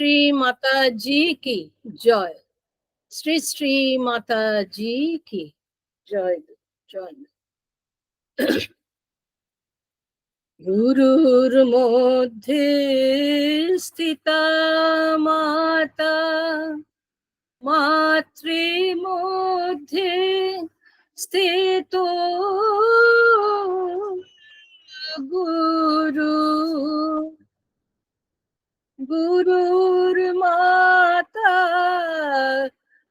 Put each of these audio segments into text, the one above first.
শ্রী মাতাজি কি জয়। শ্রী শ্রী মাতাজি কি জয় জয়। গুরুর মধ্যে স্থিতা মাতা, মাতৃ মধ্যে স্থিত গুরু। গুরুর মাতা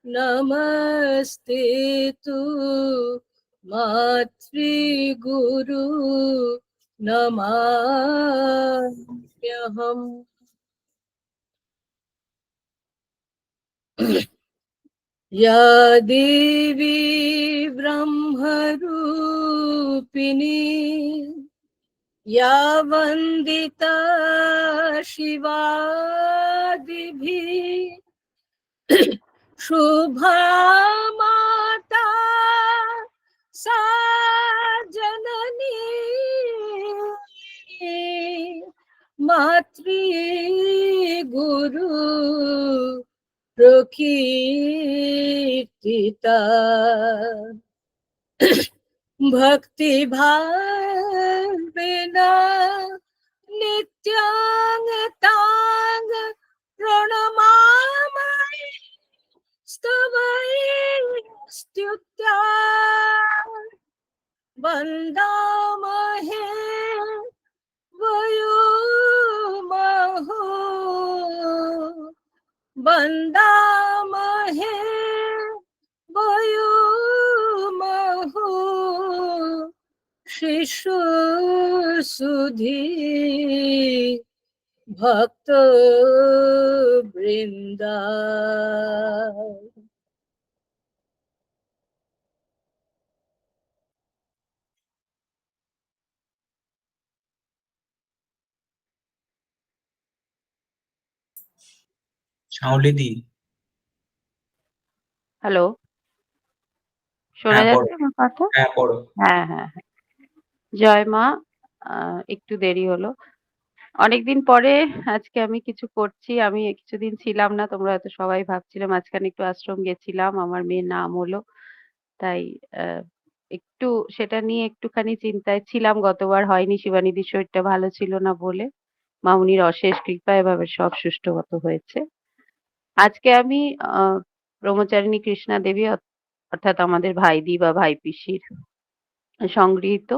নমস্তে তু, মাতৃগুরু নমাম্যহম। या देवी ब्रह्मरूपिणी, या वन्दिता शिवादिभिः, शुभा माता सा जननी, मातृगुरु प्रकीर्तिता। भक्ति भावेन नित्यां तां प्रणमामि, स्तवैस्तुत्या वन्दामहे वयोमहो, वन्दामहे वयोमहो शिशुसुधी भक्तवृन्दा। শাওলিদি, হ্যালো, শোনা হ্যাঁ পড়ো। যাচ্ছে আমার কথা? হ্যাঁ পড়ো। হ্যাঁ হ্যাঁ হ্যাঁ। জয় মা। একটু দেরি হলো, অনেকদিন পরে আজকে আমি কিছু করছি। আমি কিছুদিন ছিলাম না, তোমরা হয়তো সবাই ভাবছিলে। মাঝখানে একটু আশ্রম গেছিলাম, আমার মেয়ের নাম হলো, তাই একটু সেটা নিয়ে একটুখানি চিন্তায় ছিলাম। গতবার হয়নি, শিবানীদির শরীরটা ভালো ছিল না বলে। মামুনির অশেষ কৃপায় এভাবে সব সুষ্ঠুমতো হয়েছে। আজকে আমি ব্রহ্মচারিণী কৃষ্ণা দেবী অর্থাৎ আমাদের ভাইদি বা ভাই পিসির সংগৃহীত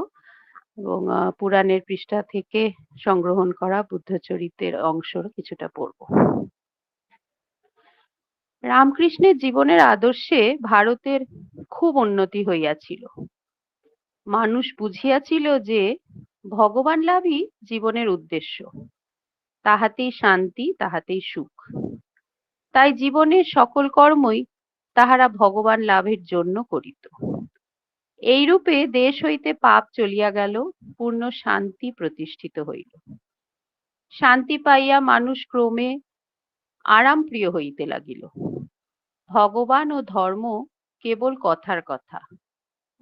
এবং পুরাণের পৃষ্ঠা থেকে সংগ্রহণ করা বুদ্ধচরিতের অংশর কিছুটা পড়ব। রামকৃষ্ণের জীবনের আদর্শে ভারতের খুব উন্নতি হইয়াছিল। মানুষ বুঝিয়াছিল যে ভগবান লাভই জীবনের উদ্দেশ্য, তাহাতেই শান্তি, তাহাতেই সুখ। তাই জীবনের সকল কর্মই তাহারা ভগবান লাভের জন্য করিত। এইরূপে দেশ হইতে পাপ চলিয়া গেল, পূর্ণ শান্তি প্রতিষ্ঠিত হইল। শান্তি পাইয়া মানুষ ক্রমে আরাম প্রিয় হইতে লাগিল। ভগবান ও ধর্ম কেবল কথার কথা,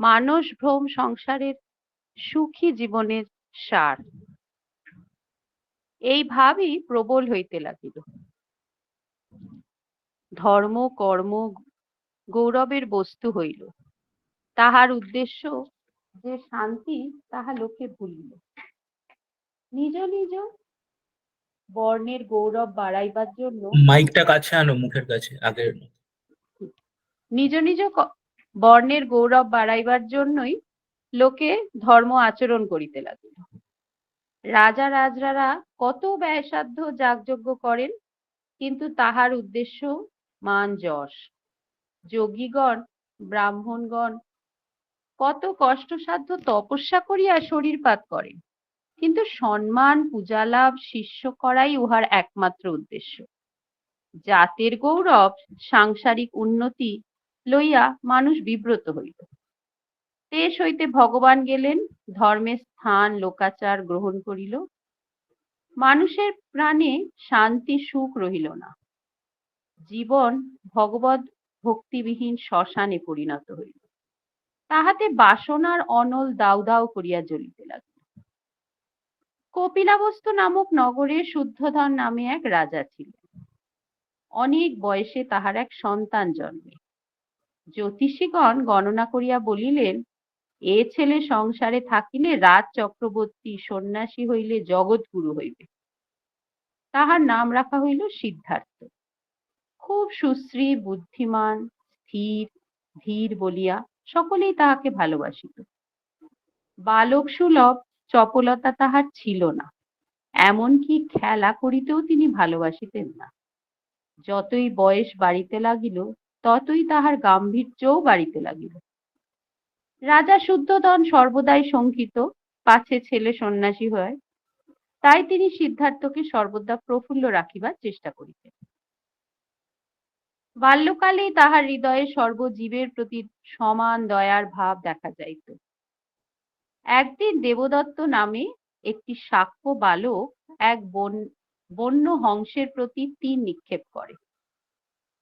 মানস ভ্রম সংসারের সুখী জীবনের সার। এই ভাবই প্রবল হইতে লাগিল। ধর্ম কর্ম গৌরবের বস্তু হইল, তাহার উদ্দেশ্য যে শান্তি তাহা লোকে ভুলিল। নিজ নিজ বর্ণের গৌরব বাড়াইবার জন্য মাইকটা কাছে আনো মুখের কাছে আগের। নিজ নিজ বর্ণের গৌরব বাড়াইবার জন্যই লোকে ধর্ম আচরণ করিতে লাগিল। রাজা রাজরারা কত ব্যয়সাধ্য যাগযজ্ঞ করেন, কিন্তু তাহার উদ্দেশ্য মান যশ। যোগীগণ ব্রাহ্মণগণ কত কষ্টসাধ্য তপস্যা করিয়া শরীরপাত করেন, কিন্তু সম্মান পূজা লাভ শিষ্য করাই উহার একমাত্র উদ্দেশ্য। জাতের গৌরব সাংসারিক উন্নতি লইয়া মানুষ বিব্রত হইল। দেশ হইতে ভগবান গেলেন, ধর্মের স্থান লোকাচার গ্রহণ করিল। মানুষের প্রাণে শান্তি সুখ রহিল না। জীবন ভগবত ভক্তিবিহীন শ্মশানে পরিণত হইল। তাহাতে বাসনার অনল দাউ দাউ করিয়া জ্বলিতে লাগিল। কপিলাবস্তু নামক নগরে শুদ্ধোধন নামে এক রাজা ছিলেন। অনেক বয়সে তাহার এক সন্তান জন্মে। জ্যোতিষীগণ গণনা করিয়া বলিলেন, এ ছেলে সংসারে থাকিলে রাজ চক্রবর্তী, সন্ন্যাসী হইলে জগৎগুরু হইবে। তাহার নাম রাখা হইল সিদ্ধার্থ। খুব সুশ্রী, বুদ্ধিমান, স্থির, ধীর বলিয়া সকলেই তাহাকে ভালোবাসিত। বালক সুলভ চপলতা তাহার ছিল না, এমনকি খেলা করিতেও তিনি ভালোবাসিতেন না। যতই বয়স বাড়িতে লাগিল, ততই তাহার গাম্ভীর্যও বাড়িতে লাগিল। রাজা শুদ্ধোধন সর্বদাই শঙ্কিত, পাছে ছেলে সন্ন্যাসী হয়। তাই তিনি সিদ্ধার্থকে সর্বদা প্রফুল্ল রাখিবার চেষ্টা করিতেন। বাল্যকালেই তাহার হৃদয়ে সর্বজীবের প্রতি সমান দয়ার ভাব দেখা যাইত। একদিন দেবদত্ত নামে একটি শাক্য বালক এক বন্য হংসের প্রতি তীর নিক্ষেপ করে।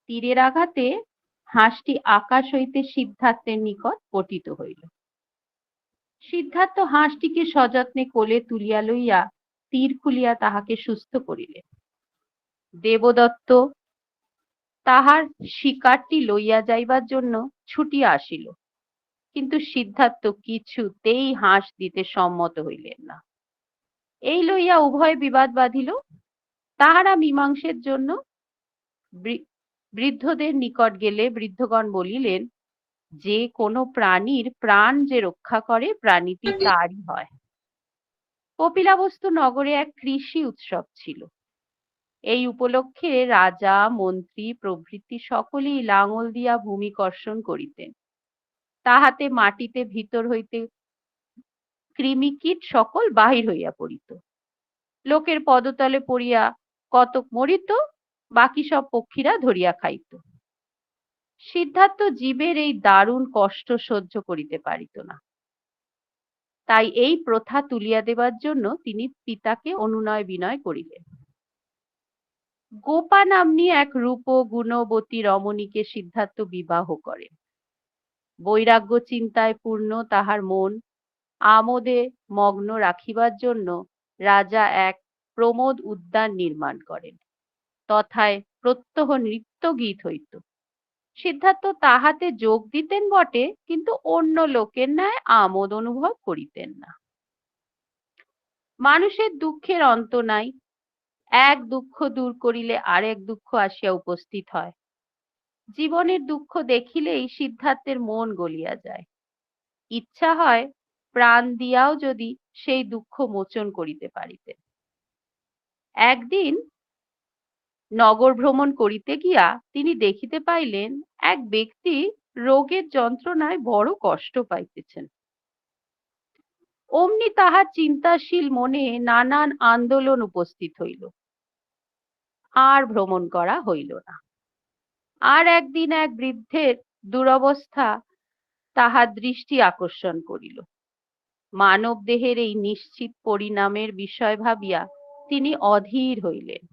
তীরের আঘাতে হাঁসটি আকাশ হইতে সিদ্ধার্থের নিকট পতিত হইল। সিদ্ধার্থ হাঁসটিকে সযত্নে কোলে তুলিয়া লইয়া তীর খুলিয়া তাহাকে সুস্থ করিলেন। দেবদত্ত তাহার শিকারটি লইয়া যাইবার জন্য ছুটিয়া আসিল, কিন্তু সিদ্ধার্থ কিছুতেই হাঁস দিতে সম্মত হইলেন না। এই লইয়া উভয় বিবাদ বাঁধিল। তাহারা মীমাংসের জন্য বৃদ্ধদের নিকট গেলে বৃদ্ধগণ বলিলেন, যে কোনো প্রাণীর প্রাণ যে রক্ষা করে, প্রাণীটি তারই হয়। কপিলাবস্তু নগরে এক কৃষি উৎসব ছিল। এই উপলক্ষে রাজা, মন্ত্রী প্রভৃতি সকলেই লাঙল দিয়া ভূমি কর্ষণ করিতেন। তাহাতে মাটিতে ভিতর হইতে কৃমিকীট সকল বাহির হইয়া পড়িত। লোকের পদতলে পড়িয়া কতক মরিত, বাকি সব পক্ষীরা ধরিয়া খাইত। সিদ্ধার্থ জীবের এই দারুণ কষ্ট সহ্য করিতে পারিত না। তাই এই প্রথা তুলিয়া দেবার জন্য তিনি পিতাকে অনুনয় বিনয় করিলেন। গোপা নাম্নী এক রূপ গুণবতী রমণীকে সিদ্ধার্থ বিবাহ করেন। বৈরাগ্য চিন্তায় পূর্ণ তাহার মন আমোদে মগ্ন রাখিবার জন্য রাজা এক প্রমোদ উদ্যান নির্মাণ করেন। তথায় প্রত্যহ নৃত্য গীত হইত। সিদ্ধার্থ তাহাতে যোগ দিতেন বটে, কিন্তু অন্য লোকের ন্যায় আমোদ অনুভব করিতেন না। মানুষের দুঃখের অন্ত নাই, এক দুঃখ দূর করিলে আরেক দুঃখ আসিয়া উপস্থিত হয়। জীবনের দুঃখ দেখিলেই সিদ্ধার্থের মন গলিয়া যায়। ইচ্ছা হয় প্রাণ দিয়াও যদি সেই দুঃখ মোচন করিতে পারিতেন। একদিন নগর ভ্রমণ করিতে গিয়া তিনি দেখিতে পাইলেন, এক ব্যক্তি রোগের যন্ত্রণায় বড় কষ্ট পাইতেছেন। অমনি তাহার চিন্তাশীল মনে নানান আন্দোলন উপস্থিত হইল। আর ভ্রমণ করা হইল না। আর একদিন এক বৃদ্ধের দুরবস্থা তাহার দৃষ্টি আকর্ষণ করিল। মানব দেহের এই নিশ্চিত পরিণামের বিষয় ভাবিয়া তিনি অধীর হইলেন।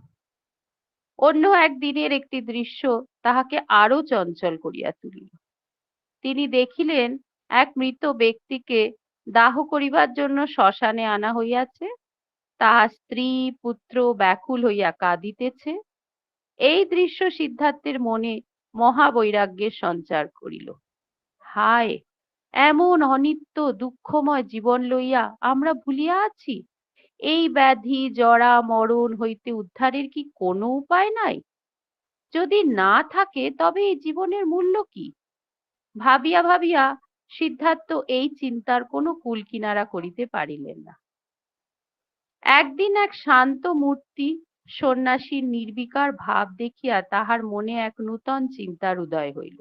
অন্য একদিনের একটি দৃশ্য তাহাকে আরো চঞ্চল করিয়া তুলিল। তিনি দেখিলেন, এক মৃত ব্যক্তিকে দাহ করিবার জন্য শ্মশানে আনা হইয়াছে। তাহার স্ত্রী পুত্র ব্যাকুল হইয়া কাঁদিতেছে। এই দৃশ্য সিদ্ধার্থের মনে মহাবৈরাগ্যের সঞ্চার করিল। হায়, এমন অনিত্য দুঃখময় জীবন লইয়া আমরা ভুলিয়া আছি। এই ব্যাধি জরা মরণ হইতে উদ্ধারের কি কোনো উপায় নাই? যদি না থাকে তবে এই জীবনের মূল্য কি? ভাবিয়া ভাবিয়া সিদ্ধার্থ এই চিন্তার কোনো কুল কিনারা করিতে পারিলেন না। একদিন এক শান্ত মূর্তি সন্ন্যাসীর নির্বিকার ভাব দেখিয়া তাহার মনে এক নূতন চিন্তার উদয় হইল।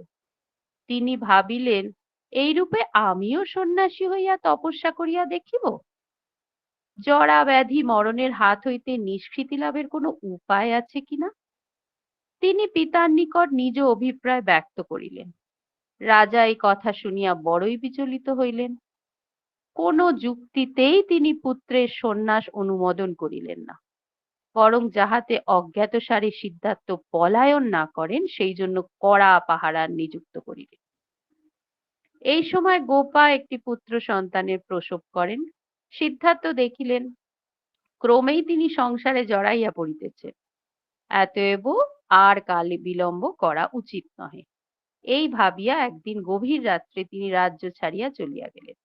তিনি ভাবিলেন, এইরূপে আমিও সন্ন্যাসী হইয়া তপস্যা করিয়া দেখিব। জরা ব্যাধি মরণের হাত হইতে নিষ্কৃতি লাভের কোনো উপায় আছে কিনা। তিনি পিতার নিকট নিজ অভিপ্রায় ব্যক্ত করিলেন। রাজা এই কথা শুনিয়া বড়ই বিচলিত হইলেন। কোন যুক্তিতেই তিনি পুত্রের সন্ন্যাস অনুমোদন করিলেন না, বরং যাহাতে অজ্ঞাতসারে সিদ্ধার্থ পলায়ন না করেন সেই জন্য কড়া পাহারা নিযুক্ত করিলেন। এই সময় গোপা একটি পুত্র সন্তানের প্রসব করেন। সিদ্ধার্থ দেখিলেন, ক্রমেই তিনি সংসারে জড়াইয়া পড়িতেছেন। এতএব আর কালে বিলম্ব করা উচিত নহে। এই ভাবিয়া একদিন গভীর রাত্রে তিনি রাজ্য ছাড়িয়া চলিয়া গেলেন।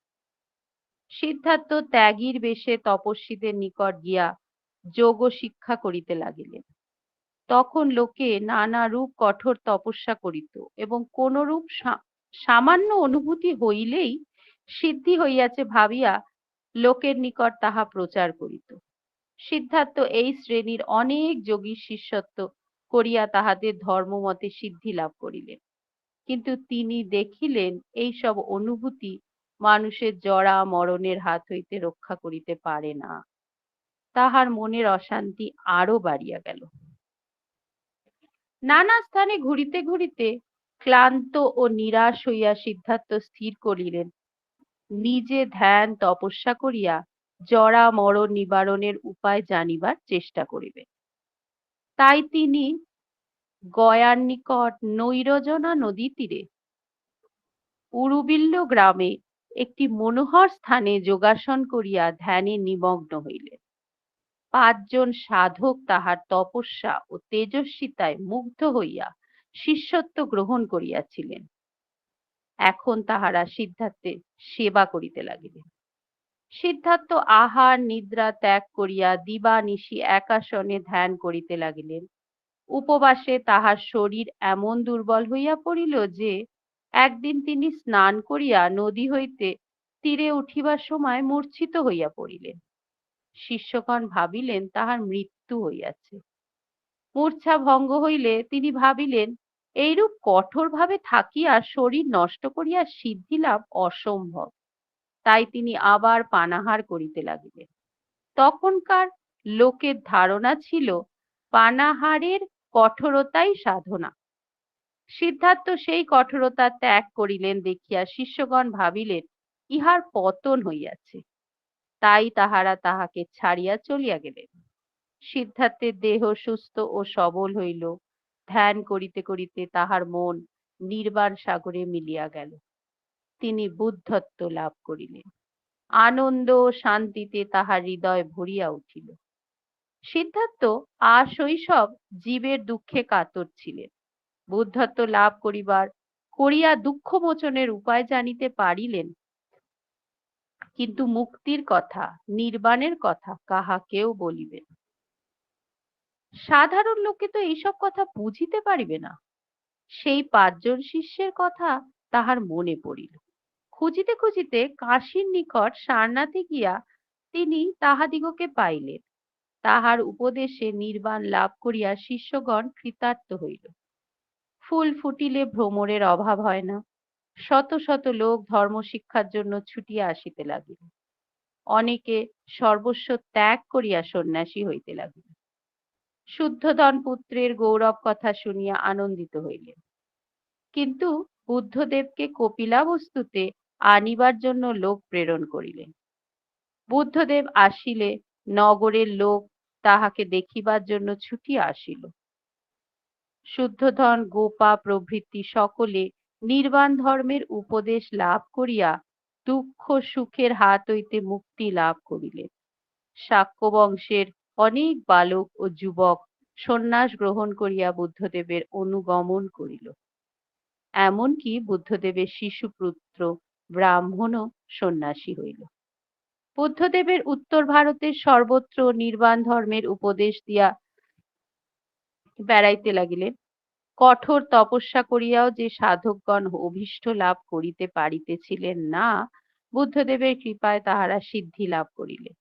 সিদ্ধার্থ ত্যাগীর বেশে তপস্বীদের নিকট গিয়া যোগ শিক্ষা করিতে লাগিলেন। তখন লোকে নানা রূপ কঠোর তপস্যা করিত এবং কোনরূপ সামান্য অনুভূতি হইলেই সিদ্ধি হইয়াছে ভাবিয়া লোকের নিকট তাহা প্রচার করিত। সিদ্ধার্থ এই শ্রেণীর অনেক যোগীর শিষ্যত্ব করিয়া তাহাদের ধর্মমতে সিদ্ধি লাভ করিলেন। কিন্তু তিনি দেখিলেন এইসব অনুভূতি মানুষের জরা মরণের হাত হইতে রক্ষা করিতে পারে না। তাহার মনের অশান্তি আরো বাড়িয়া গেল। নানা স্থানে ঘুরিতে ঘুরিতে ক্লান্ত ও নিরাশ হইয়া সিদ্ধার্থ স্থির করিলেন নিজে ধ্যান তপস্যা করিয়া জরা মরণ নিবারণের উপায় জানিবার চেষ্টা করিবেন। তাই তিনি গয়ার নিকট নৈরজনা নদী তীরে উরুবিল্ল গ্রামে একটি মনোহর স্থানে যোগাসন করিয়া ধ্যানে নিমগ্ন হইলেন। 5 জন সাধক তাহার তপস্যা ও তেজস্বিতায় মুগ্ধ হইয়া শিষ্যত্ব গ্রহণ করিয়াছিলেন। এখন তাহারা সিদ্ধার্থের সেবা করিতে লাগিলেন। সিদ্ধার্থ আহার নিদ্রা ত্যাগ করিয়া দিবানিশি একাসনে ধ্যান করিতে লাগিলেন। উপবাসে তাহার শরীর এমন দুর্বল হইয়া পড়িল যে একদিন তিনি স্নান করিয়া নদী হইতে তীরে উঠিবার সময় মূর্ছিত হইয়া পড়িলেন। শিষ্যগণ ভাবিলেন তাহার মৃত্যু হইয়াছে। মূর্ছা ভঙ্গ হইলে তিনি ভাবিলেন এইরূপ কঠোরভাবে থাকিয়া শরীর নষ্ট করিয়া সিদ্ধি লাভ অসম্ভব। তাই তিনি আবার পানাহার করিতে লাগিলেন। তখনকার লোকের ধারণা ছিল পানাহারের কঠোরতাই সাধনা। সিদ্ধার্থ সেই কঠোরতা ত্যাগ করিলেন দেখিয়া শিষ্যগণ ভাবিলেন ইহার পতন হইয়াছে। তাই তাহারা তাহাকে ছাড়িয়া চলিয়া গেলেন। সিদ্ধার্থের দেহ সুস্থ ও সবল হইল। ধ্যান করিতে করিতে তাহার মন নির্বাণ সাগরে মিলিয়া গেল। তিনি বুদ্ধত্ব লাভ করিলেন। আনন্দ ও শান্তিতে তাহার হৃদয় ভরিয়া উঠিল। সিদ্ধার্থ আশৈশব জীবের দুঃখে কাতর ছিলেন। বুদ্ধত্ব লাভ করিয়া দুঃখ মোচনের উপায় জানিতে পারিলেন, কিন্তু মুক্তির কথা নির্বাণের কথা কাহাকেও বলিবেন। সাধারণ লোকে তো এইসব কথা বুঝিতে পারিবে না। সেই 5 জন শিষ্যের কথা তাহার মনে পড়িল। খুঁজিতে খুঁজিতে কাশীর নিকট সারনাথে গিয়া তিনি তাহাদিগকে পাইলেন। তাহার উপদেশে নির্বাণ লাভ করিয়া শিষ্যগণ কৃতার্থ হইল। ফুল ফুটিলে ভ্রমরের অভাব হয় না। শত শত লোক ধর্ম শিক্ষার জন্য ছুটিয়া আসিতে লাগিল। অনেকে সর্বস্ব ত্যাগ করিয়া সন্ন্যাসী হইতে লাগিল। শুদ্ধোধন পুত্রের গৌরব কথা শুনিয়া আনন্দিত হইলেন। কিন্তু বুদ্ধদেবকে কপিলাবস্তুতে আনিবার জন্য লোক প্রেরণ করিলেন। বুদ্ধদেব আসিলে নগরের লোক তাহাকে দেখিবার জন্য ছুটিয়া আসিল। শুদ্ধোধন গোপা প্রভৃতি সকলে নির্বাণ ধর্মের উপদেশ লাভ করিয়া দুঃখ সুখের হাত হইতে মুক্তি লাভ করিলেন। শাক্য বংশের অনেক বালক ও যুবক সন্ন্যাস গ্রহণ করিয়া বুদ্ধদেবের অনুগমন করিল। এমনকি বুদ্ধদেবের শিশুপুত্র ব্রাহ্মণও সন্ন্যাসী হইল। বুদ্ধদেবের উত্তর ভারতের সর্বত্র নির্বাণ ধর্মের উপদেশ দিয়া বেড়াইতে লাগিলেন। কঠোর তপস্যা করিয়াও যে সাধকগণ অভীষ্ট লাভ করিতে পারিতেছিলেন না, বুদ্ধদেবের কৃপায় তাহারা সিদ্ধি লাভ করিলেন।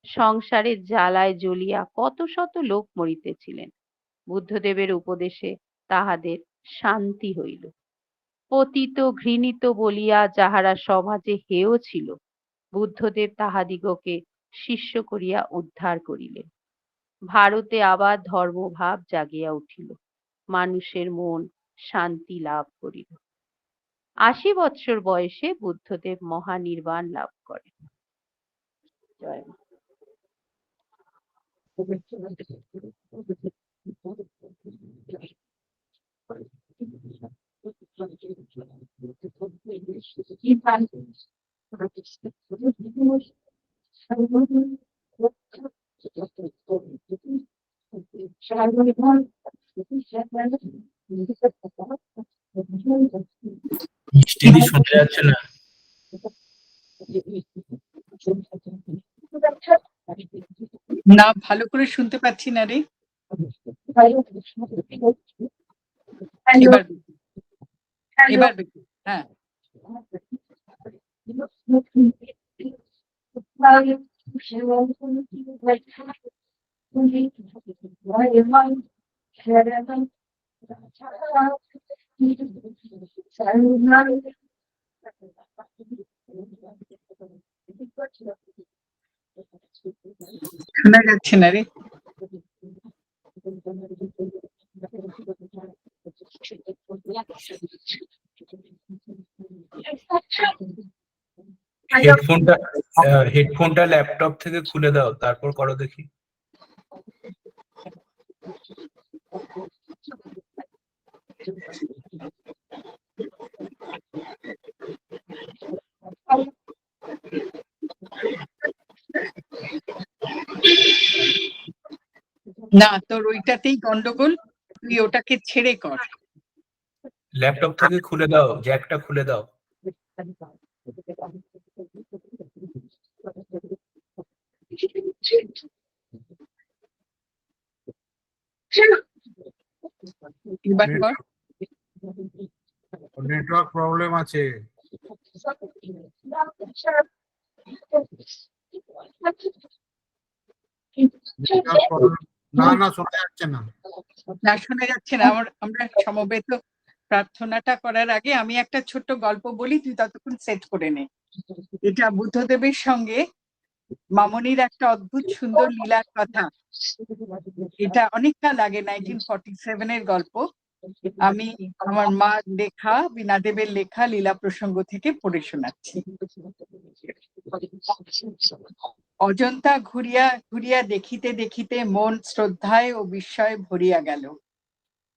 সংসারের জ্বালায় জ্বলিয়া কত শত লোক মরিতেছিলেন। বুদ্ধদেবের উপদেশে তাহাদের শান্তি হইল। পতিত ঘৃণিত বলিয়া যাহারা সমাজে হেয় ছিল, বুদ্ধদেব তাহাদিগকে শিষ্য করিয়া উদ্ধার করিলেন। ভারতে আবার ধর্মভাব জাগিয়া উঠিল। মানুষের মন শান্তি লাভ করিল। 80 বৎসর বয়সে বুদ্ধদেব মহানির্বাণ লাভ করেন। জয় মা। মিষ্টিদি শোনা যাচ্ছে না। না, ভালো করে শুনতে পাচ্ছি না রে। এবার এবার হ্যাঁ, শোনা যাচ্ছে না রে। হেডফোনটা ল্যাপটপ থেকে খুলে দাও, তারপর করো দেখি। না, তোর ওইটাতেই গন্ডগোল, তুই ওটাকে ছেড়ে কর। ল্যাপটপ থেকে খুলে দাও, জ্যাকটা খুলে দাও। এবার কর। নেটওয়ার্ক প্রবলেম আছে। না না, শোনা যাচ্ছে না। না, শোনা যাচ্ছে না। আমরা সমবেত প্রার্থনাটা করার আগে আমি একটা ছোট্ট গল্প বলি, তুই ততক্ষণ সেট করে নে। এটা বুদ্ধদেবের সঙ্গে মামনির একটা অদ্ভুত সুন্দর লীলার কথা। এটা অনেকটা লাগে 1947 এর গল্প। আমি আমার মা লেখা, বীণাদেবের লেখা লীলা প্রসঙ্গ থেকে পড়ে শোনাচ্ছি। অজন্তা ঘুরিয়া ঘুরিয়া দেখিতে দেখিতে মন শ্রদ্ধায় ও বিস্ময়ে ভরিয়া গেল।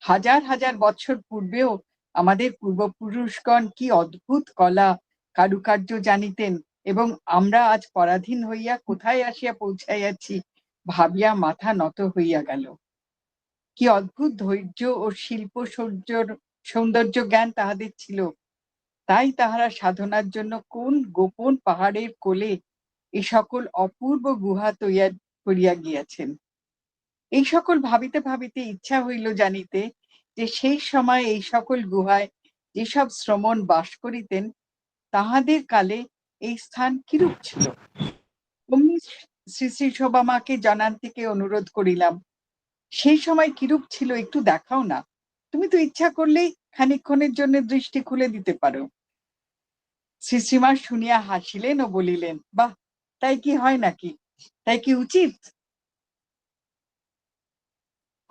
হাজার হাজার বছর পূর্বেও আমাদের পূর্বপুরুষগণ কি অদ্ভুত কলা কারুকার্য জানিতেন, এবং আমরা আজ পরাধীন হইয়া কোথায় আসিয়া পৌঁছাইয়াছি ভাবিয়া মাথা নত হইয়া গেল। কি অদ্ভুত ধৈর্য ও শিল্প সৌন্দর্য জ্ঞান তাহাদের ছিল। তাই তাহারা সাধনার জন্য কোন গোপন পাহাড়ের কোলে এই সকল অপূর্ব গুহা তৈয়ার করিয়া গিয়াছেন। এই সকল ভাবিতে ভাবিতে ইচ্ছা হইল জানিতে যে সেই সময় এই সকল গুহায় যেসব শ্রমণ বাস করিতেন তাহাদের কালে এই স্থান কিরূপ ছিল। অমনি শ্রী শ্রী শোভামাকে জনান্তিকে অনুরোধ করিলাম, সেই সময় কিরূপ ছিল একটু দেখাও না, তুমি তো ইচ্ছা করলেই খানিকক্ষণের জন্য দৃষ্টি খুলে দিতে পারো। শ্রীশ্রীমা শুনিয়া হাসিলেন ও বলিলেন, বাহ, তাই কি হয় নাকি, তাই কি উচিত?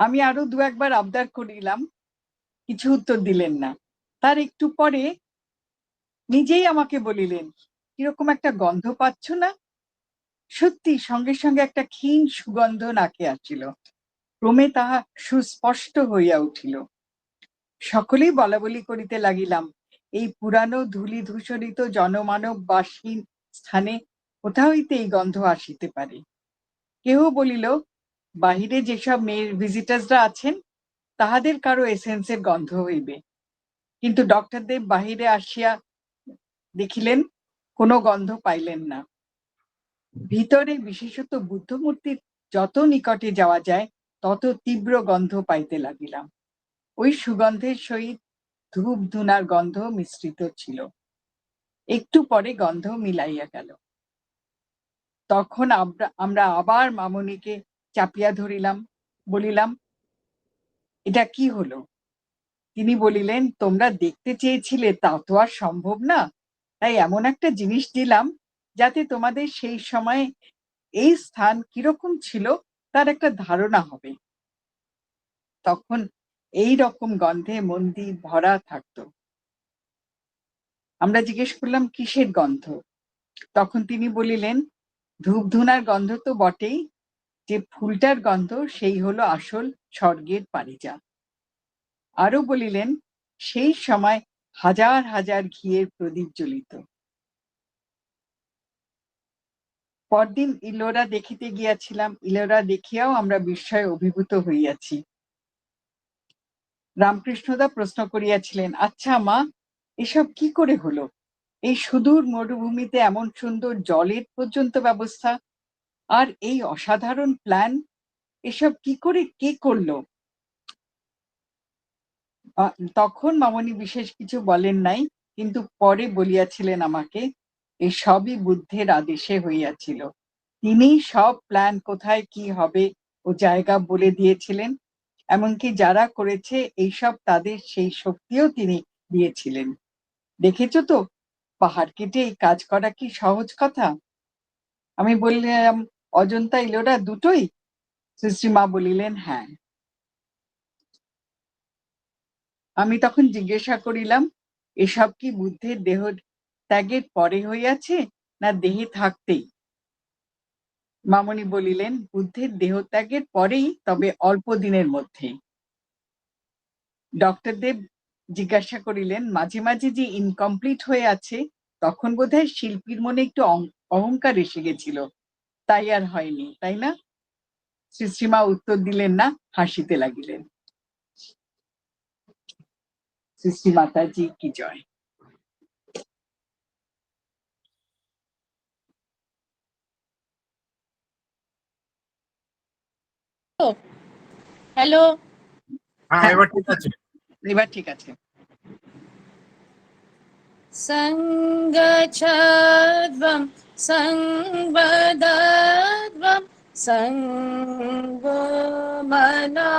আমি আরো দু একবার আবদার করিলাম, কিছু উত্তর দিলেন না। তার একটু পরে নিজেই আমাকে বলিলেন, কিরকম একটা গন্ধ পাচ্ছ না? সত্যি সঙ্গে সঙ্গে একটা ক্ষীণ সুগন্ধ নাকে আসছিল। ক্রমে তাহা সুস্পষ্ট হইয়া উঠিল। সকলেই বলাবলি করিতে লাগিলাম, এই পুরানো ধূলি ধূসরিত জনমানব বাসহীন স্থানে কোথা হইতে এই গন্ধ আসিতে পারে। কেহ বলিল, বাহিরে যেসব মেয়ের ভিজিটার্সরা আছেন তাহাদের কারো এসেন্সের গন্ধ হইবে। কিন্তু ডক্টর দেব বাহিরে আসিয়া দেখিলেন, কোনো গন্ধ পাইলেন না। ভিতরে বিশেষত বুদ্ধমূর্তির যত নিকটে যাওয়া যায় তত তীব্র গন্ধ পাইতে লাগিলাম। ওই সুগন্ধের সহিত ধূপ ধুনার গন্ধ মিশ্রিত ছিল। একটু পরে গন্ধ মিলাইয়া গেল। তখন আমরা আবার মামনিকে চাপিয়া ধরিলাম, বলিলাম, এটা কি হলো? তিনি বলিলেন, তোমরা দেখতে চেয়েছিলে তা তো আর সম্ভব না, তাই এমন একটা জিনিস দিলাম যাতে তোমাদের সেই সময় এই স্থান কিরকম ছিল তার একটা ধারণা হবে। তখন এই রকম গন্ধে মন্দির ভরা থাকতো। আমরা জিজ্ঞেস করলাম, কিসের গন্ধ? তখন তিনি বলিলেন, ধূপ ধুনার গন্ধ তো বটেই, যে ফুলটার গন্ধ সেই হলো আসল স্বর্গের পারিজাত। আরো বলিলেন, সেই সময় হাজার হাজার ঘিয়ের প্রদীপ জ্বলিত। পরদিন ইলোরা দেখিতে গিয়াছিলাম। ইলোরা দেখিয়াও আমরা বিস্ময়ে অভিভূত হইয়াছি। রামকৃষ্ণদা প্রশ্ন করিয়াছিলেন, আচ্ছা মা, এসব কি করে হলো? এই সুদূর মরুভূমিতে এমন সুন্দর জলের পর্যন্ত ব্যবস্থা, আর এই অসাধারণ প্ল্যান, এসব কি করে কে করলো? তখন মামনি বিশেষ কিছু বলেন নাই, কিন্তু পরে বলিয়াছিলেন আমাকে, এই সবই বুদ্ধের আদেশে হইয়াছিল। তিনি সব প্ল্যান কোথায় কি হবে ও জায়গা বলে দিয়েছিলেন, এমনকি যারা করেছে এইসব তাদের সেই শক্তিও তিনি দিয়েছিলেন। দেখেছো তো, পাহাড় কেটে এই কাজ করা কি সহজ কথা? আমি বললাম, অজন্তা ইলোরা দুটোই? শ্রীশ্রীমা বলিলেন, হ্যাঁ। আমি তখন জিজ্ঞাসা করিলাম, এসব কি বুদ্ধের দেহ ত্যাগের পরে হইয়াছে না দেহে থাকতেই? মামনি বলিলেন, বুদ্ধের দেহ ত্যাগের পরেই, তবে অল্প দিনের মধ্যে। ডক্টর দেব জিজ্ঞাসা করিলেন, মাঝে মাঝে যে ইনকমপ্লিট হয়ে আছে, তখন বোধহয় শিল্পীর মনে একটু অহংকার এসে গেছিল, তাই আর হয়নি, তাই না? শ্রীশ্রীমা উত্তর দিলেন না, হাসিতে লাগিলেন। শ্রী মাতাজি কি জয়। হ্যালো, হ্যাঁ, এবার ঠিক আছে। এবার ঠিক আছে। সঙ্গচ্ছদ্বম সংবদদ্বম সঙ্গো মনা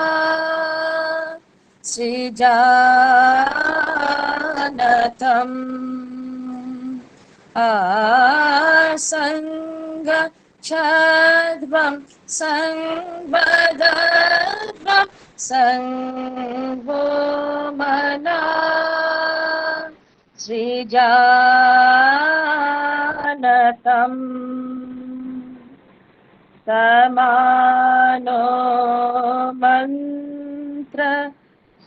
সৃজানতম আসঙ্গচ্ছদ্বম সংবদদ্বম সঙ্গো মনা সৃজানতম সমানো মন্ত্র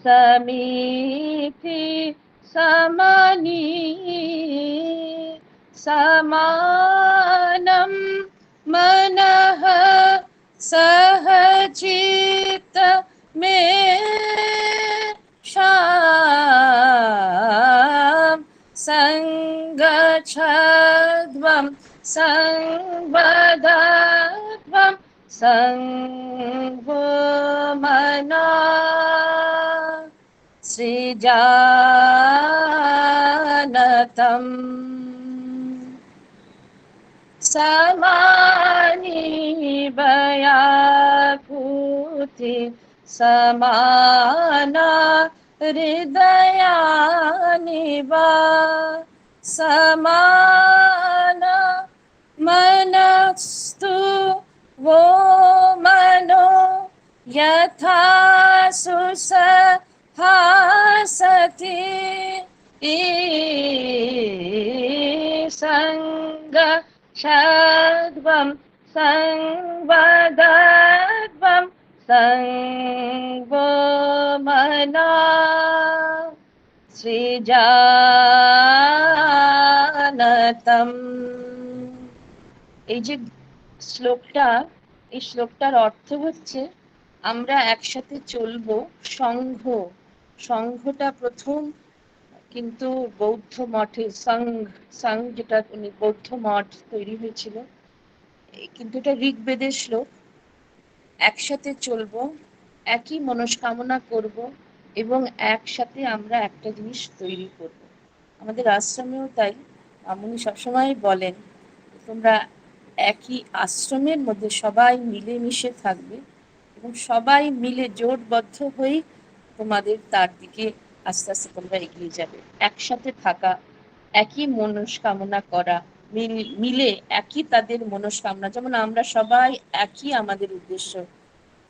সমিতি সমনি সমানম মনঃ সহচিত মে শাম সঙ্গচ্ছদ্বম সংবদদ্বম সঙ্গো মনা সৃজানতম সমানি বয়াকুতি সমানা হৃদয়ানি বা সমানা মনস্তু वो मनो यथा सुसहासति सङ्गच्छद्वं संवदद्वं सङ्गो मना সৃজানতম। এই যে শ্লোকটা, এই শ্লোকটার অর্থ হচ্ছে আমরা একসাথে চলবো। সংঘটা প্রথম কিন্তু বৌদ্ধ মঠে সংঘ যেটা বৌদ্ধ মঠ তৈরি হয়েছিল, কিন্তু এটা ঋগ্বেদের শ্লোক। একসাথে চলবো, একই মনস্কামনা করব এবং একসাথে আমরা একটা জিনিস তৈরি করব। আমাদের আশ্রমেও তাই। আপনি সবসময় বলেন তোমরা একই আশ্রমের মধ্যে সবাই মিলেমিশে থাকবে এবং সবাই মিলে জোটবদ্ধ হয়ে তোমাদের তার দিকে আস্তে আস্তে তোমরা এগিয়ে যাবে। একসাথে থাকা, একই মনস্কামনা করা, মিলে একই তাদের মনস্কামনা, যেমন আমরা সবাই একই আমাদের উদ্দেশ্য,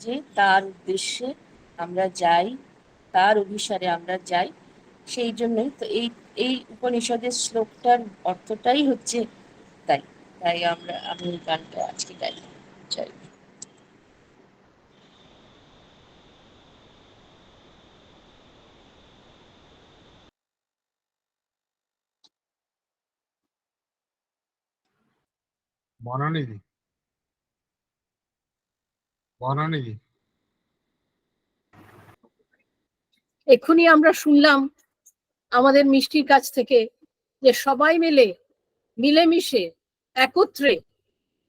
যে তার উদ্দেশ্যে আমরা যাই, তার অভিসারে আমরা যাই। সেই জন্যই তো এই এই উপনিষদের শ্লোকটার অর্থটাই হচ্ছে তাই। তাই আমি গানটা আজকে গাই। জয়। বনানিধি, বনানিধি। এক্ষুনি আমরা শুনলাম আমাদের মিষ্টির কাছ থেকে যে সবাই মিলেমিশে একত্রে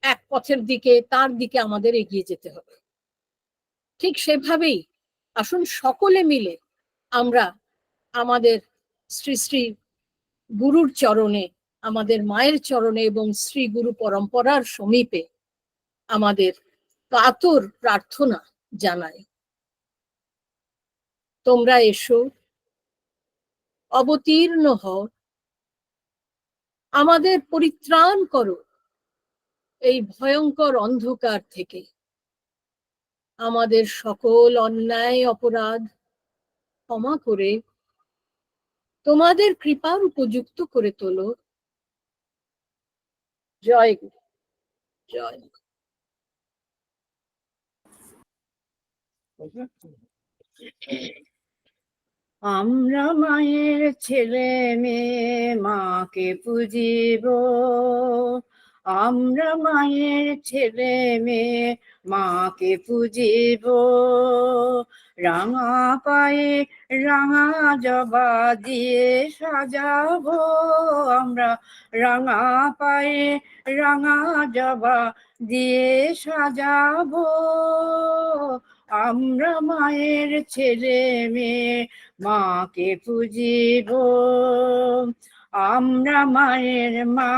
এক পথের দিকে, তার দিকে আমাদের এগিয়ে যেতে হবে। ঠিক সেভাবেই আসুন সকলে মিলে আমরা আমাদের শ্রী শ্রী গুরুর চরণে, আমাদের মায়ের চরণে এবং শ্রী গুরু পরম্পরার সমীপে আমাদের কাতর প্রার্থনা জানাই। তোমরা এসো, অবতীর্ণ হও, আমাদের পরিত্রাণ করো এই ভয়ঙ্কর অন্ধকার থেকে। আমাদের সকল অন্যায় অপরাধ ক্ষমা করে তোমাদের কৃপার উপযুক্ত করে তোলো। জয় গুরু, জয় গুরু। আমরা মায়ের ছেলে মেয়ে মাকে পুজিব, আমরা মায়ের ছেলে মেয়ে মাকে পুজিব। রাঙা পায়ে রাঙা জবা দিয়ে সাজাবো, আমরা রাঙা পায়ে রাঙা জবা দিয়ে সাজাবো। আমরা মায়ের ছেলে মেয়ে মাকে পুজিব, আমরা মায়ের মা,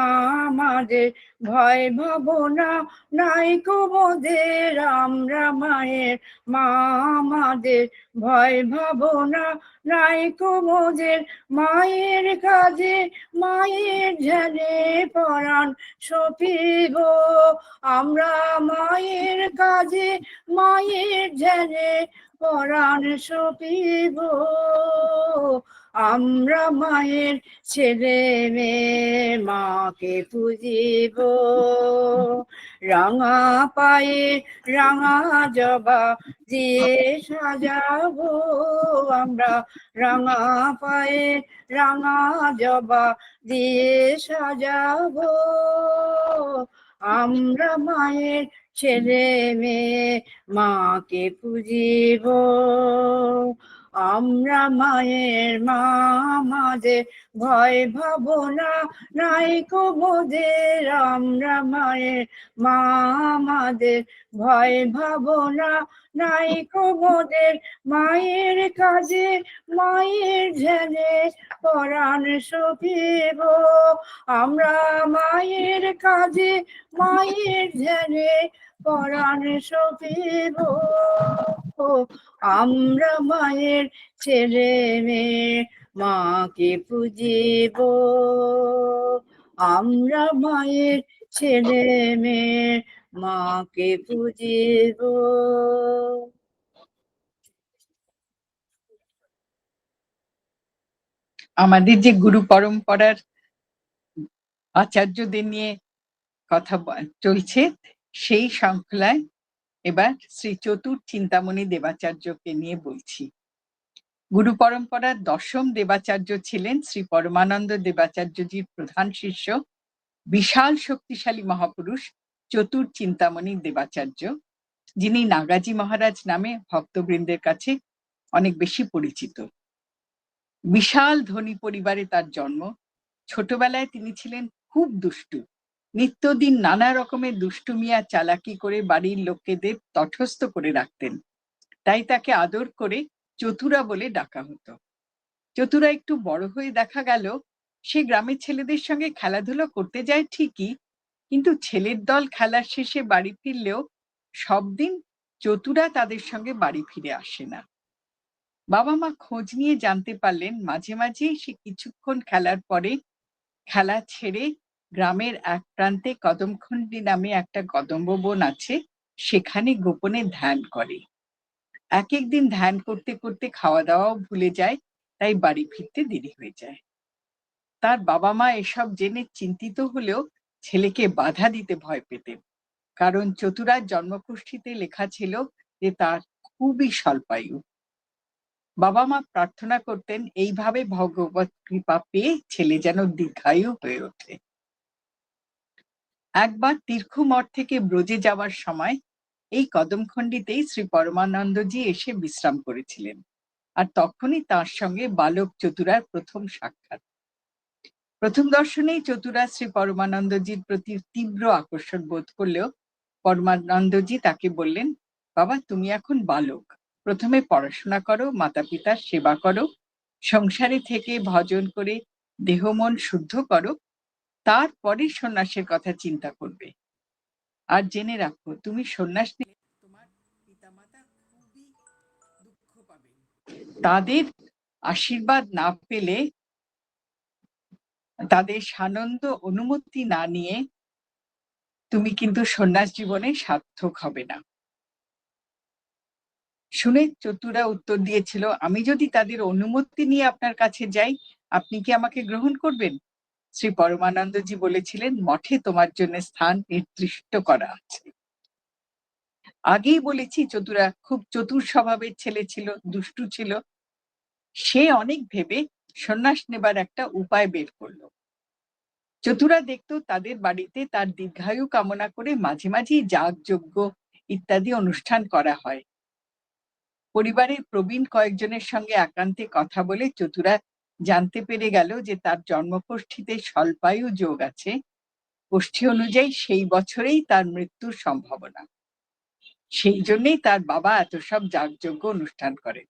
আমাদের ভয় ভাবনা নাই কোমদের। আমরা মায়ের মা, আমাদের ভয় ভাবনা নাই কোমদের। মায়ের কাজে মায়ের ধ্যানে পরাণ সপিব, আমরা মায়ের কাজে মায়ের ধ্যানে পরাণ সপিব। আমরা মায়ের ছেলে মেয়ে মাকে পুজিব, রাঙা পায়ে রাঙা জবা দিয়ে সাজাবো, আমরা রাঙা পায়ে রাঙা জবা দিয়ে সাজাবো। আমরা মায়ের ছেলে মেয়ে মাকে পুজিব, আমরা মায়ের মা, আমাদের ভয় ভাবনা নাই কোমদের। আমরা মায়ের মা, আমাদের ভয় ভাবনা নাই কোমদের। মায়ের কাজে মায়ের ধ্যানে পরাণ সপিব, আমরা মায়ের কাজে মায়ের ধ্যানে পরাণ সপিব। আমরা মায়ের ছেলে মেয়ে মাকে পুজিব, আমরা মায়ের ছেলে মেয়ে মাকে পুজিব। আমাদের যে গুরু পরম্পরার আচার্যদের নিয়ে কথা চলছে, সেই শৃঙ্খলায় এবার শ্রী চতুর চিন্তামণি দেবাচার্যকে নিয়ে বলছি। গুরু পরম্পরার দশম দেবাচার্য ছিলেন শ্রী পরমানন্দ দেবাচার্যজির প্রধান শিষ্য, বিশাল শক্তিশালী মহাপুরুষ চতুর চিন্তামণি দেবাচার্য, যিনি নাগাজি মহারাজ নামে ভক্তবৃন্দের কাছে অনেক বেশি পরিচিত। বিশাল ধনী পরিবারে তার জন্ম। ছোটবেলায় তিনি ছিলেন খুব দুষ্টু, নিত্যদিন নানা রকমের দুষ্টুমি আর চালাকি করে বাড়ির লোকেদের তটস্থ করে রাখতেন। তাই তাকে আদর করে চতুরা বলে ডাকা হতো। চতুরা একটু বড় হয়ে দেখা গেল সে গ্রামের ছেলেদের সঙ্গে খেলাধুলো করতে যায় ঠিকই, কিন্তু ছেলের দল খেলার শেষে বাড়ি ফিরলেও সব দিন চতুরা তাদের সঙ্গে বাড়ি ফিরে আসে না। বাবা মা খোঁজ নিয়ে জানতে পারলেন মাঝে মাঝেই সে কিছুক্ষণ খেলার পরে খেলা ছেড়ে গ্রামের এক প্রান্তে কদমখণ্ডী নামে একটা কদম্ব বন আছে, সেখানে গোপনে ধ্যান করে। এক একদিন ধ্যান করতে করতে খাওয়া দাওয়াও ভুলে যায়, তাই বাড়ি ফিরতে দেরি হয়ে যায়। তার বাবা মা এসব জেনে চিন্তিত হলেও ছেলেকে বাধা দিতে ভয় পেতেন, কারণ চতুরার জন্মকুষ্ঠিতে লেখা ছিল যে তার খুবই স্বল্পায়ু। বাবা মা প্রার্থনা করতেন এইভাবে ভগবত কৃপা পেয়ে ছেলে যেন দীর্ঘায়ু হয়ে ওঠে। একবার তীর্থমঠ থেকে ব্রজে যাওয়ার সময় এই কদমখণ্ডিতেই শ্রী পরমানন্দজি এসে বিশ্রাম করেছিলেন। আর তখনই তার সঙ্গে বালক চতুরার প্রথম সাক্ষাৎ। প্রথম দর্শনেই চতুরা শ্রী পরমানন্দজির প্রতি তীব্র আকর্ষণ বোধ করলেও পরমানন্দজি তাকে বললেন, বাবা তুমি এখন বালক, প্রথমে পড়াশোনা করো, মাতা পিতার সেবা করো, সংসারে থেকে ভজন করে দেহ মন শুদ্ধ করো, তারপরে সন্ন্যাসের কথা চিন্তা করবে। আর জেনে রাখো, তুমি সন্ন্যাস নিলে তোমার পিতামাতা খুবই দুঃখ পাবেন। তাদের আশীর্বাদ না পেলে, তাদের সানন্দ অনুমতি না নিয়ে তুমি কিন্তু সন্ন্যাস জীবনে সার্থক হবে না। শুনে চতুরা উত্তর দিয়েছিল, আমি যদি তাদের অনুমতি নিয়ে আপনার কাছে যাই, আপনি কি আমাকে গ্রহণ করবেন? শ্রী পরমানন্দজি বলেছিলেন, মঠে তোমার জন্য স্থান নির্দিষ্ট করা আছে। আগেই বলেছি চতুরা খুব চতুর স্বভাবের ছেলে ছিল, দুষ্টু ছিল। সে অনেক ভেবে সন্ন্যাস নেবার একটা উপায় বের করলো। চতুরা দেখতো তাদের বাড়িতে তার দীর্ঘায়ু কামনা করে মাঝে মাঝেই যাগযজ্ঞ ইত্যাদি অনুষ্ঠান করা হয়। পরিবারের প্রবীণ কয়েকজনের সঙ্গে একান্তে কথা বলে চতুরা জানতে পেরে গেল যে তার জন্মকোষ্ঠীতে স্বল্পায়ু যোগ আছে। কোষ্ঠী অনুযায়ী সেই বছরেই তার মৃত্যুর সম্ভাবনা। সেই জন্যই তার বাবা এত সব যাগযজ্ঞ অনুষ্ঠান করে।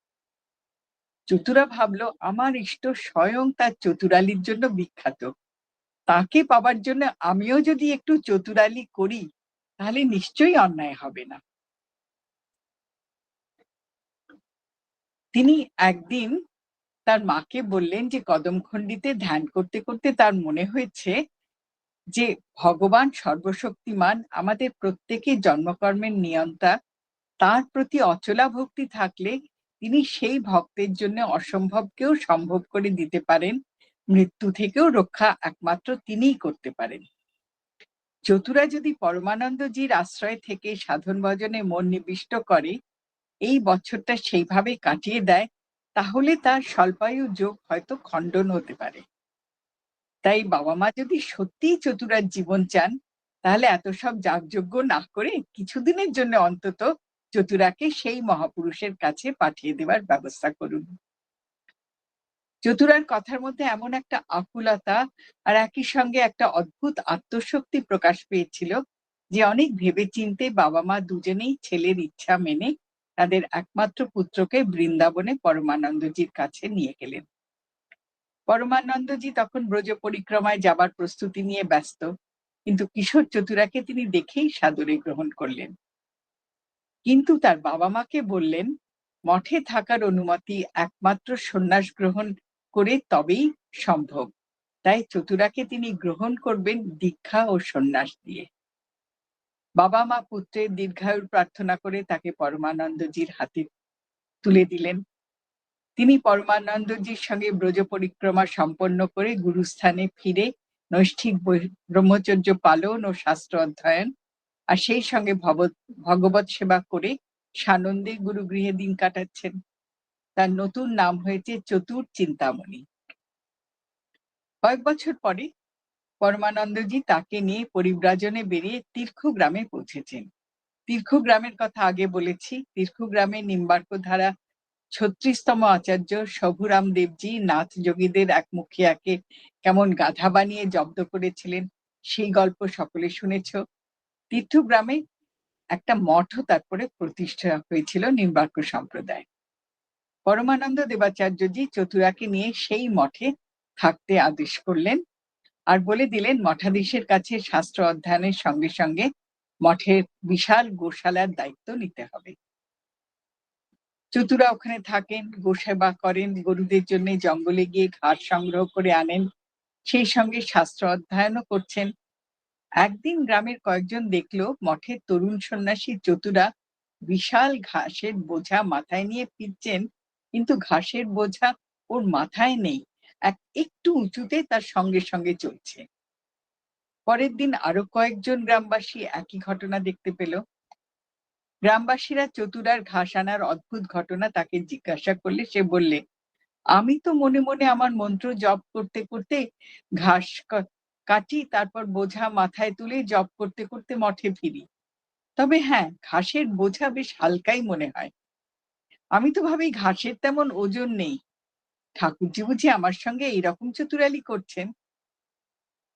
চতুরা ভাবলো, আমার ইষ্ট স্বয়ং তার চতুরালির জন্য বিখ্যাত, তাকে পাবার জন্য আমিও যদি একটু চতুরালি করি তাহলে নিশ্চয়ই অন্যায় হবে না। তিনি একদিন তার মাকে বললেন যে কদমখণ্ডিতে ধ্যান করতে করতে তার মনে হয়েছে যে ভগবান সর্বশক্তিমান, আমাদের প্রত্যেকের জন্মকর্মের নিয়ন্তা, তার প্রতি অচলা ভক্তি থাকলে তিনি সেই ভক্তের জন্য অসম্ভবকেও সম্ভব করে দিতে পারেন। মৃত্যু থেকেও রক্ষা একমাত্র তিনিই করতে পারেন। চতুরা যদি পরমানন্দজির আশ্রয় থেকে সাধন ভজনে মন নিবিষ্ট করে, এই বছরটা সেইভাবে কাটিয়ে দেয়, তাহলে তার স্বল্পায়ু যোগ হয়তো খণ্ডন হতে পারে। তাই বাবা মা যদি সত্যিই চতুরার জীবন চান, তাহলে এত সব যাগযজ্ঞ না করে কিছুদিনের জন্য অন্তত চতুরাকে সেই মহাপুরুষের কাছে পাঠিয়ে দেবার ব্যবস্থা করুন। চতুরার কথার মধ্যে এমন একটা আকুলতা আর একই সঙ্গে একটা অদ্ভুত আত্মশক্তি প্রকাশ পেয়েছিল যে অনেক ভেবেচিন্তে বাবা মা দুজনেই ছেলের ইচ্ছা মেনে তাদের একমাত্র পুত্রকে বৃন্দাবনে পরমানন্দজির কাছে নিয়ে গেলেন। পরমানন্দজি তখন ব্রজ পরিক্রমায় যাবার প্রস্তুতি নিয়ে ব্যস্ত, কিন্তু কিশোর চতুরাকে তিনি দেখেই সাদরে গ্রহণ করলেন। কিন্তু তার বাবা মাকে বললেন, মঠে থাকার অনুমতি একমাত্র সন্ন্যাস গ্রহণ করে তবেই সম্ভব। তাই চতুরাকে তিনি গ্রহণ করবেন দীক্ষা ও সন্ন্যাস দিয়ে। বাবা মা পুত্রের দীর্ঘায়ুর প্রার্থনা করে তাকে পরমানন্দজির হাতে তুলে দিলেন। তিনি পরমানন্দজির সঙ্গে ব্রজ পরিক্রমা সম্পন্ন করে গুরুস্থানে ফিরে নৈষ্ঠিক ব্রহ্মচর্য পালন ও শাস্ত্র অধ্যয়ন আর সেই সঙ্গে ভগবত সেবা করে সানন্দে গুরুগৃহে দিন কাটাচ্ছেন। তার নতুন নাম হয়েছে চতুর চিন্তামণি। কয়েক বছর পরে পরমানন্দজি তাকে নিয়ে পরিব্রাজনে বেরিয়ে তীর্থগ্রামে পৌঁছেছেন। তীর্থগ্রামের কথা আগে বলেছি। তীর্থগ্রামে নিম্বার্ক ধারা ৩৬তম আচার্য শভুরাম দেবজি নাথ যোগীদের এক মুখিয়াকে কেমন গাধা বানিয়ে জব্দ করেছিলেন, সেই গল্প সকলে শুনেছ। তীর্থগ্রামে একটা মঠও তারপরে প্রতিষ্ঠা হয়েছিল নিম্বার্ক সম্প্রদায়। পরমানন্দ দেবাচার্যজি চতুরাকে নিয়ে সেই মঠে থাকতে আদেশ করলেন আর বলে দিলেন মঠাধীশের কাছে শাস্ত্র অধ্যয়নের সঙ্গে সঙ্গে মঠের বিশাল গোশালার দায়িত্ব নিতে হবে। চতুরা ওখানে থাকেন, গোসেবা করেন, গরুদের জন্য জঙ্গলে গিয়ে ঘাস সংগ্রহ করে আনেন, সেই সঙ্গে শাস্ত্র অধ্যয়নও করছেন। একদিন গ্রামের কয়েকজন দেখলো মঠের তরুণ সন্ন্যাসী চতুরা বিশাল ঘাসের বোঝা মাথায় নিয়ে ফিরছেন, কিন্তু ঘাসের বোঝা ওর মাথায় নেই, একটু উঁচুতে তার সঙ্গে সঙ্গে চলছে। পরের দিন আরো কয়েকজন গ্রামবাসী একই ঘটনা দেখতে পেল। গ্রামবাসীরা চতুরার ঘাস আনার অদ্ভুত ঘটনা তাকে জিজ্ঞাসা করলে সে বললে, আমি তো মনে মনে আমার মন্ত্র জপ করতে করতে ঘাস কাটি, তারপর বোঝা মাথায় তুলে জপ করতে করতে মঠে ফিরি। তবে হ্যাঁ, ঘাসের বোঝা বেশ হালকাই মনে হয়। আমি তো ভাবি ঘাসের তেমন ওজন নেই, ঠাকুরজি বুঝি আমার সঙ্গে এইরকম চতুরালি করছেন।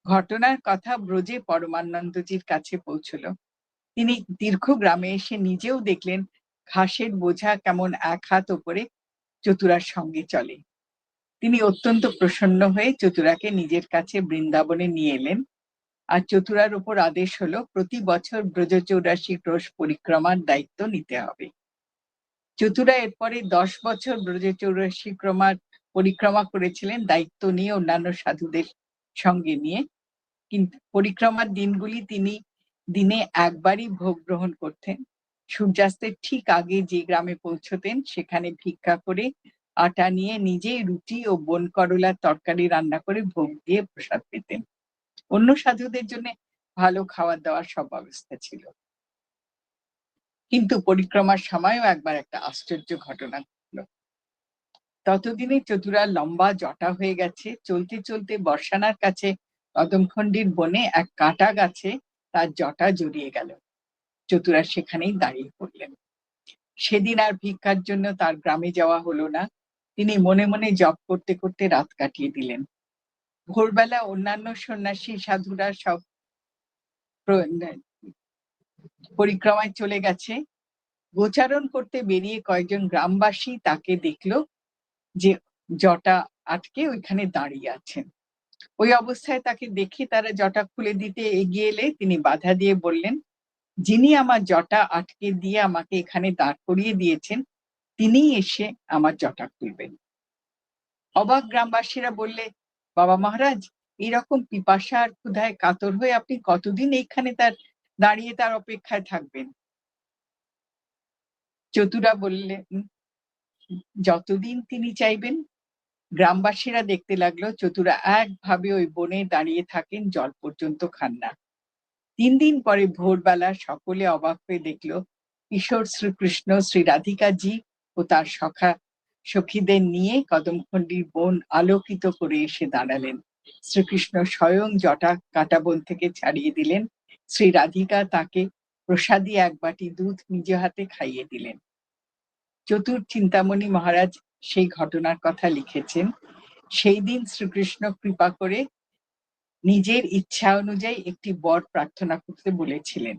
ঘটনার কথা ব্রজে পরমানন্দজির কাছে পৌঁছলো। তিনি দীর্ঘ গ্রামে এসে নিজেও দেখলেন ঘাসের বোঝা কেমন এক হাত ওপরে চতুরার সঙ্গে চলে। তিনি অত্যন্ত প্রসন্ন হয়ে চতুরাকে নিজের কাছে বৃন্দাবনে নিয়ে এলেন। আর চতুরার উপর আদেশ হলো প্রতি বছর ব্রজ 84 ক্রোশ পরিক্রমার দায়িত্ব নিতে হবে। চতুরা এরপরে 10 বছর ব্রজ 84 পরিক্রমা করেছিলেন দায়িত্ব নিয়ে অন্যান্য সাধুদের সঙ্গে নিয়ে। কিন্তু পরিক্রমার দিনগুলি তিনি দিনে একবারই ভোগ গ্রহণ করতেন। সূর্যাস্তের ঠিক আগে যে গ্রামে পৌঁছতেন সেখানে ভিক্ষা করে আটা নিয়ে নিজেই রুটি ও বন করলার তরকারি রান্না করে ভোগ দিয়ে প্রসাদ পেতেন। অন্য সাধুদের জন্য ভালো খাওয়া দাওয়ার সব ব্যবস্থা ছিল। কিন্তু পরিক্রমার সময়ও একবার একটা আশ্চর্য ঘটনা ঘটল। ততদিনে চতুরার লম্বা জটা হয়ে গেছে। চলতে চলতে বর্ষানার কাছে কদমখণ্ডির বনে এক কাঁটা গাছে তার জটা জড়িয়ে গেল। চতুরা সেখানেই দাঁড়িয়ে পড়লেন। সেদিন আর ভিক্ষার জন্য তার গ্রামে যাওয়া হলো না। তিনি মনে মনে জপ করতে করতে রাত কাটিয়ে দিলেন। ভোরবেলা অন্যান্য সন্ন্যাসী সাধুরা সব পরিক্রমায় চলে গেছে। গোচারণ করতে বেরিয়ে কয়েকজন গ্রামবাসী তাকে দেখলো যে জটা আটকে ওইখানে দাঁড়িয়ে আছেন। ওই অবস্থায় তাকে দেখে তারা জটা খুলে দিতে এগিয়ে এলে তিনি বাধা দিয়ে বললেন, যিনি আমার জটা আটকে দিয়ে আমাকে এখানে দাঁড় করিয়ে দিয়েছেন তিনিই এসে আমার জটা খুলবেন। অবাক গ্রামবাসীরা বললে, বাবা মহারাজ, এইরকম পিপাসা আর ক্ষুধায় কাতর হয়ে আপনি কতদিন এইখানে দাঁড়িয়ে তার অপেক্ষায় থাকবেন? চতুরা বললেন, যতদিন তিনি চাইবেন। গ্রামবাসীরা দেখতে লাগলো চতুরা একভাবে ওই বনে দাঁড়িয়ে থাকেন, জল পর্যন্ত খান না। 3 দিন পরে ভোরবেলা সকলে অবাক হয়ে দেখলো কিশোর শ্রীকৃষ্ণ শ্রী রাধিকাজি ও তার সখীদের নিয়ে কদমখণ্ডির বন আলোকিত করে এসে দাঁড়ালেন। শ্রীকৃষ্ণ স্বয়ং জটা কাটা বন থেকে ছাড়িয়ে দিলেন। শ্রী রাধিকা তাকে প্রসাদী এক বাটি দুধ নিজ হাতে খাইয়ে দিলেন। চতুর চিন্তামণি মহারাজ সেই ঘটনার কথা লিখেছেন। সেই দিন শ্রীকৃষ্ণ কৃপা করে নিজের ইচ্ছা অনুযায়ী একটি বর প্রার্থনা করতে বলেছিলেন।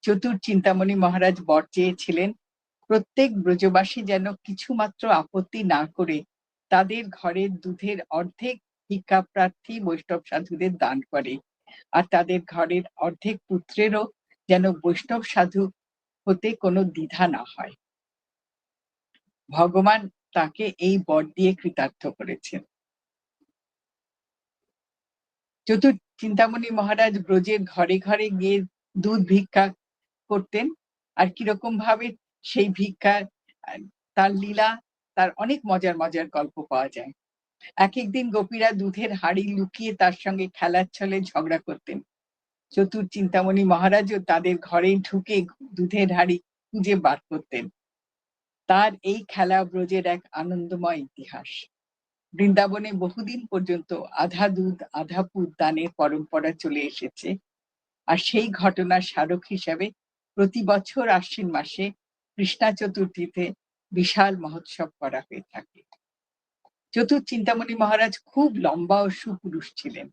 চতুর চিন্তামণি মহারাজ বর চেয়েছিলেন প্রত্যেক ব্রজবাসী যেন কিছুমাত্র আপত্তি না করে তাদের ঘরের দুধের অর্ধেক ভিক্ষা প্রার্থী বৈষ্ণব সাধুদের দান করে, আর তাদের ঘরের অর্ধেক পুত্রেরও যেন বৈষ্ণব সাধু হতে কোনো দ্বিধা না হয়। ভগবান তাকে এই বর দিয়ে কৃতার্থ করেছেন। চতুর চিন্তামণি মহারাজ ব্রজের ঘরে ঘরে গিয়ে দুধ ভিক্ষা করতেন। আর কিরকম ভাবে সেই ভিক্ষা, তার লীলা, তার অনেক মজার মজার গল্প পাওয়া যায়। এক একদিন গোপীরা দুধের হাড়ি লুকিয়ে তার সঙ্গে খেলার ছলে ঝগড়া করতেন। চতুর চিন্তামণি মহারাজও তাদের ঘরে ঢুকে দুধের হাড়ি খুঁজে বার করতেন। তার এই খেলা ব্রজের এক আনন্দময় ইতিহাস। বৃন্দাবনে বহুদিন পর্যন্ত আধা দুধ আধা পুত দানের পরম্পরা চলে এসেছে। আর সেই ঘটনার স্মারক হিসাবে প্রতি বছর আশ্বিন মাসে কৃষ্ণা চতুর্থীতে বিশাল মহোৎসব করা হয়ে থাকে। চতুর চিন্তামণি মহারাজ খুব লম্বা ও সুপুরুষ ছিলেন।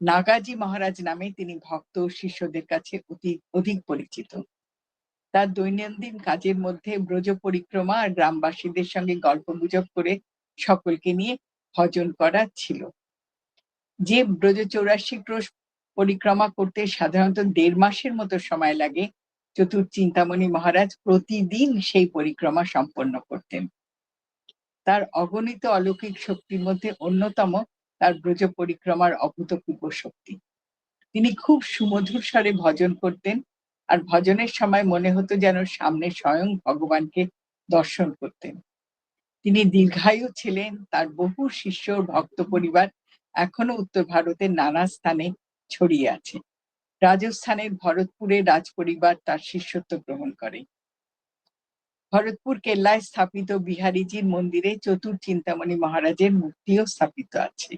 নাগাজি মহারাজ নামে তিনি ভক্ত ও শিষ্যদের কাছে অধিক পরিচিত। তার দৈনন্দিন কাজের মধ্যে ব্রজ পরিক্রমা আর গ্রামবাসীদের সঙ্গে গল্পগুজব করে সকলকে নিয়ে ভজন করা ছিল। যে ব্রজ 84 ক্রোশ পরিক্রমা করতে সাধারণত 1.5 মাসের মতো সময় লাগে, চতুর চিন্তামণি মহারাজ প্রতিদিন সেই পরিক্রমা সম্পন্ন করতেন। তার অগণিত অলৌকিক শক্তির মধ্যে অন্যতম তার ব্রজ পরিক্রমার অভূতপূর্ব শক্তি। তিনি খুব সুমধুর স্বরে ভজন করতেন, আর ভজনের সময় মনে হতো যেন সামনে স্বয়ং ভগবানকে দর্শন করতেন। তিনি দীর্ঘায়ু ছিলেন। তার বহু শিষ্য ভক্ত পরিবার এখনো উত্তর ভারতের নানা স্থানে ছড়িয়ে আছে। রাজস্থানের ভরতপুরে রাজ পরিবার তার শিষ্যত্ব গ্রহণ করে। ভরতপুর কেল্লায় স্থাপিত বিহারীজির মন্দিরে চতুর চিন্তামণি মহারাজের মূর্তিও স্থাপিত আছে।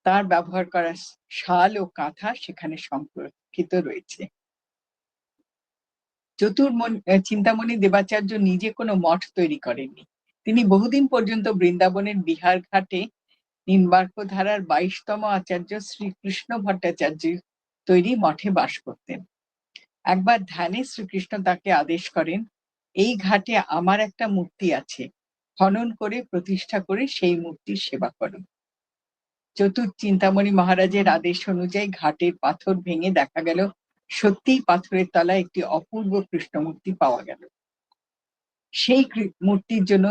তার ব্যবহার করা শাল ও কাঁথা সেখানে সংরক্ষিত রয়েছে। চিন্তামণি দেবাচার্য নিজে কোনো মঠ তৈরি করেননি। তিনি বহুদিন পর্যন্ত বৃন্দাবনের বিহার ঘাটে নিম্বার্ক ধারার 22তম আচার্য শ্রীকৃষ্ণ ভট্টাচার্যের তৈরি মঠে বাস করতেন। একবার ধ্যানে শ্রীকৃষ্ণ তাকে আদেশ করেন, এই ঘাটে আমার একটা মূর্তি আছে, খনন করে প্রতিষ্ঠা করে সেই মূর্তির সেবা করো। চিন্তামণি মহারাজের আদেশ অনুযায়ী ঘাটের পাথর ভেঙে দেখা গেল সত্যিই পাথরের তলায় একটি অপূর্ব কৃষ্ণ মূর্তি পাওয়া গেল। সেই মূর্তির জন্য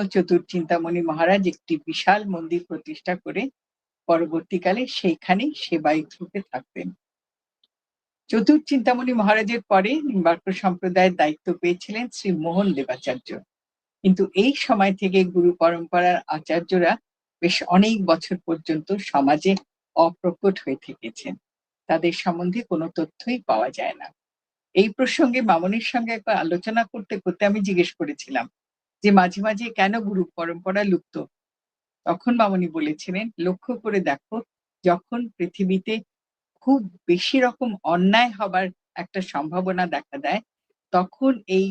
চিন্তামণি মহারাজ একটি বিশাল মন্দির প্রতিষ্ঠা করে পরবর্তীকালে সেইখানে সেবায়িত রূপে থাকতেন। চিন্তামণি মহারাজের পরে নিম্বার্ক সম্প্রদায়ের দায়িত্ব পেয়েছিলেন শ্রী মোহন দেবাচার্য। কিন্তু এই সময় থেকে গুরু পরম্পরার আচার্যরা বেশ অনেক বছর পর্যন্ত সমাজে অপ্রকট হয়ে থেকেছেন। তাদের সম্বন্ধে কোনো তথ্যই পাওয়া যায় না। এই প্রসঙ্গে মামনির সঙ্গে একবার আলোচনা করতে করতে আমি জিজ্ঞেস করেছিলাম যে মাঝে মাঝে কেন গুরু পরম্পরা লুপ্ত। তখন মামনি বলেছিলেন, লক্ষ্য করে দেখো, যখন পৃথিবীতে খুব বেশি রকম অন্যায় হবার একটা সম্ভাবনা দেখা দেয়, তখন এই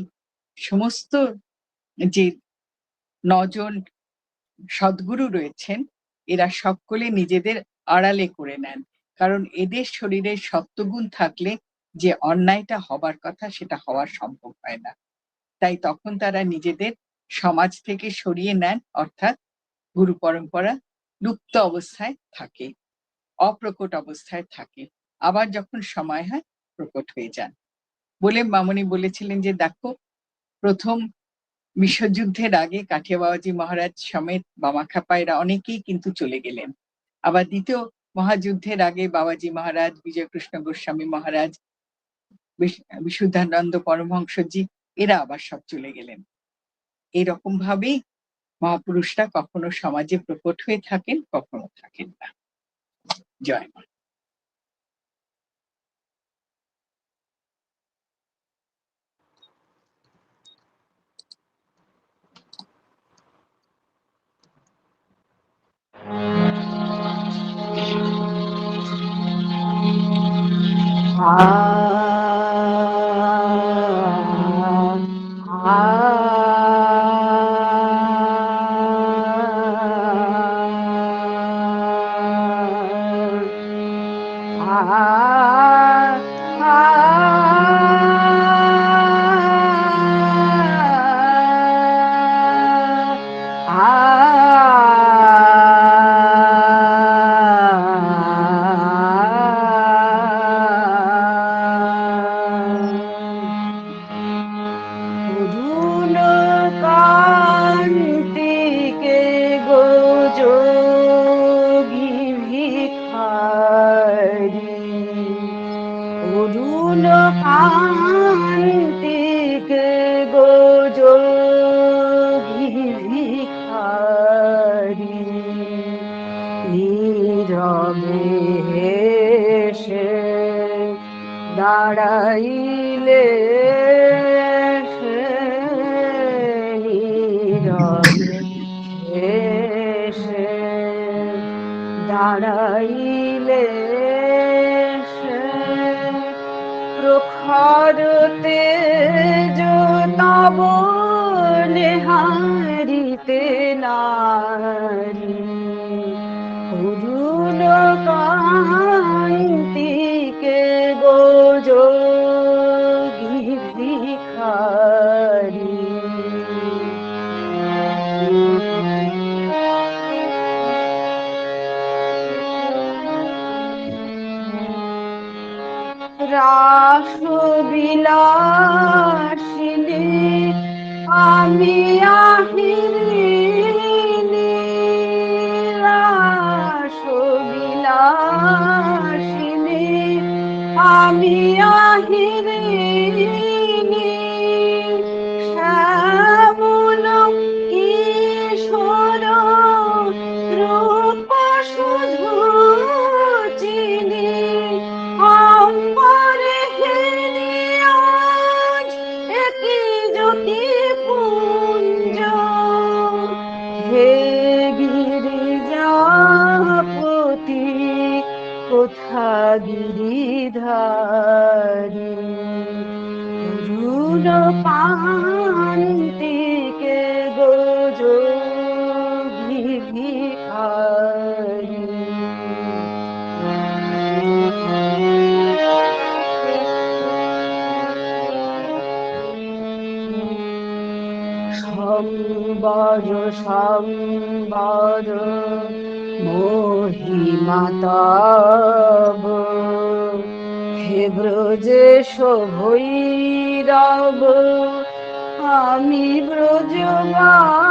সমস্ত যে 9 জন সদ্গুরু রয়েছেন, এরা সকলে নিজেদের আড়ালে করে নেন। কারণ এদের শরীরে সত্ত্বগুণ থাকলে যে অন্যায়টা হবার কথা সেটা হওয়া সম্ভব হয় না। তাই তখন তারা নিজেদের সমাজ থেকে সরিয়ে নেন, অর্থাৎ গুরু পরম্পরা লুপ্ত অবস্থায় থাকে, অপ্রকট অবস্থায় থাকে। আবার যখন সময় হয় প্রকট হয়ে যান বলে মামনি বলেছিলেন যে দেখো, প্রথম বিশ্বযুদ্ধের আগে কাঠিয়া বাবাজি মহারাজ সমেত বামাখ্যাপা এরা অনেকেই কিন্তু চলে গেলেন। আবার দ্বিতীয় মহাযুদ্ধের আগে বাবাজি মহারাজ, বিজয়কৃষ্ণ গোস্বামী মহারাজ, বিশুদ্ধানন্দ পরমহংসজি এরা আবার সব চলে গেলেন। এইরকম ভাবেই মহাপুরুষরা কখনো সমাজে প্রকট হয়ে থাকেন, কখনো থাকেন না। জয় মা। দাঁড়াইলে দাঁড়াইলে প্রখর তেজ তব নেহারিতে নারী অরুণ কান্তিকে গোযোগী ভিখারি রাসবিলাসিনী আমি আহিনী, রাসবিলাসিনী আমি আহিনী, শ্যামল কিশোর রূপ শুধু চিনি অম্বরে হেরিয়াজ একই জ্যোতি পুঞ্জ হে গিরিজাপতি কোথা গিরিধারী অরুণ প্রান্তিকে গো যোগী ভিখারি। সম্বর সম্বর মহিমা তব, হে ব্রজেশ ভৈরব আমি ব্রজবালা।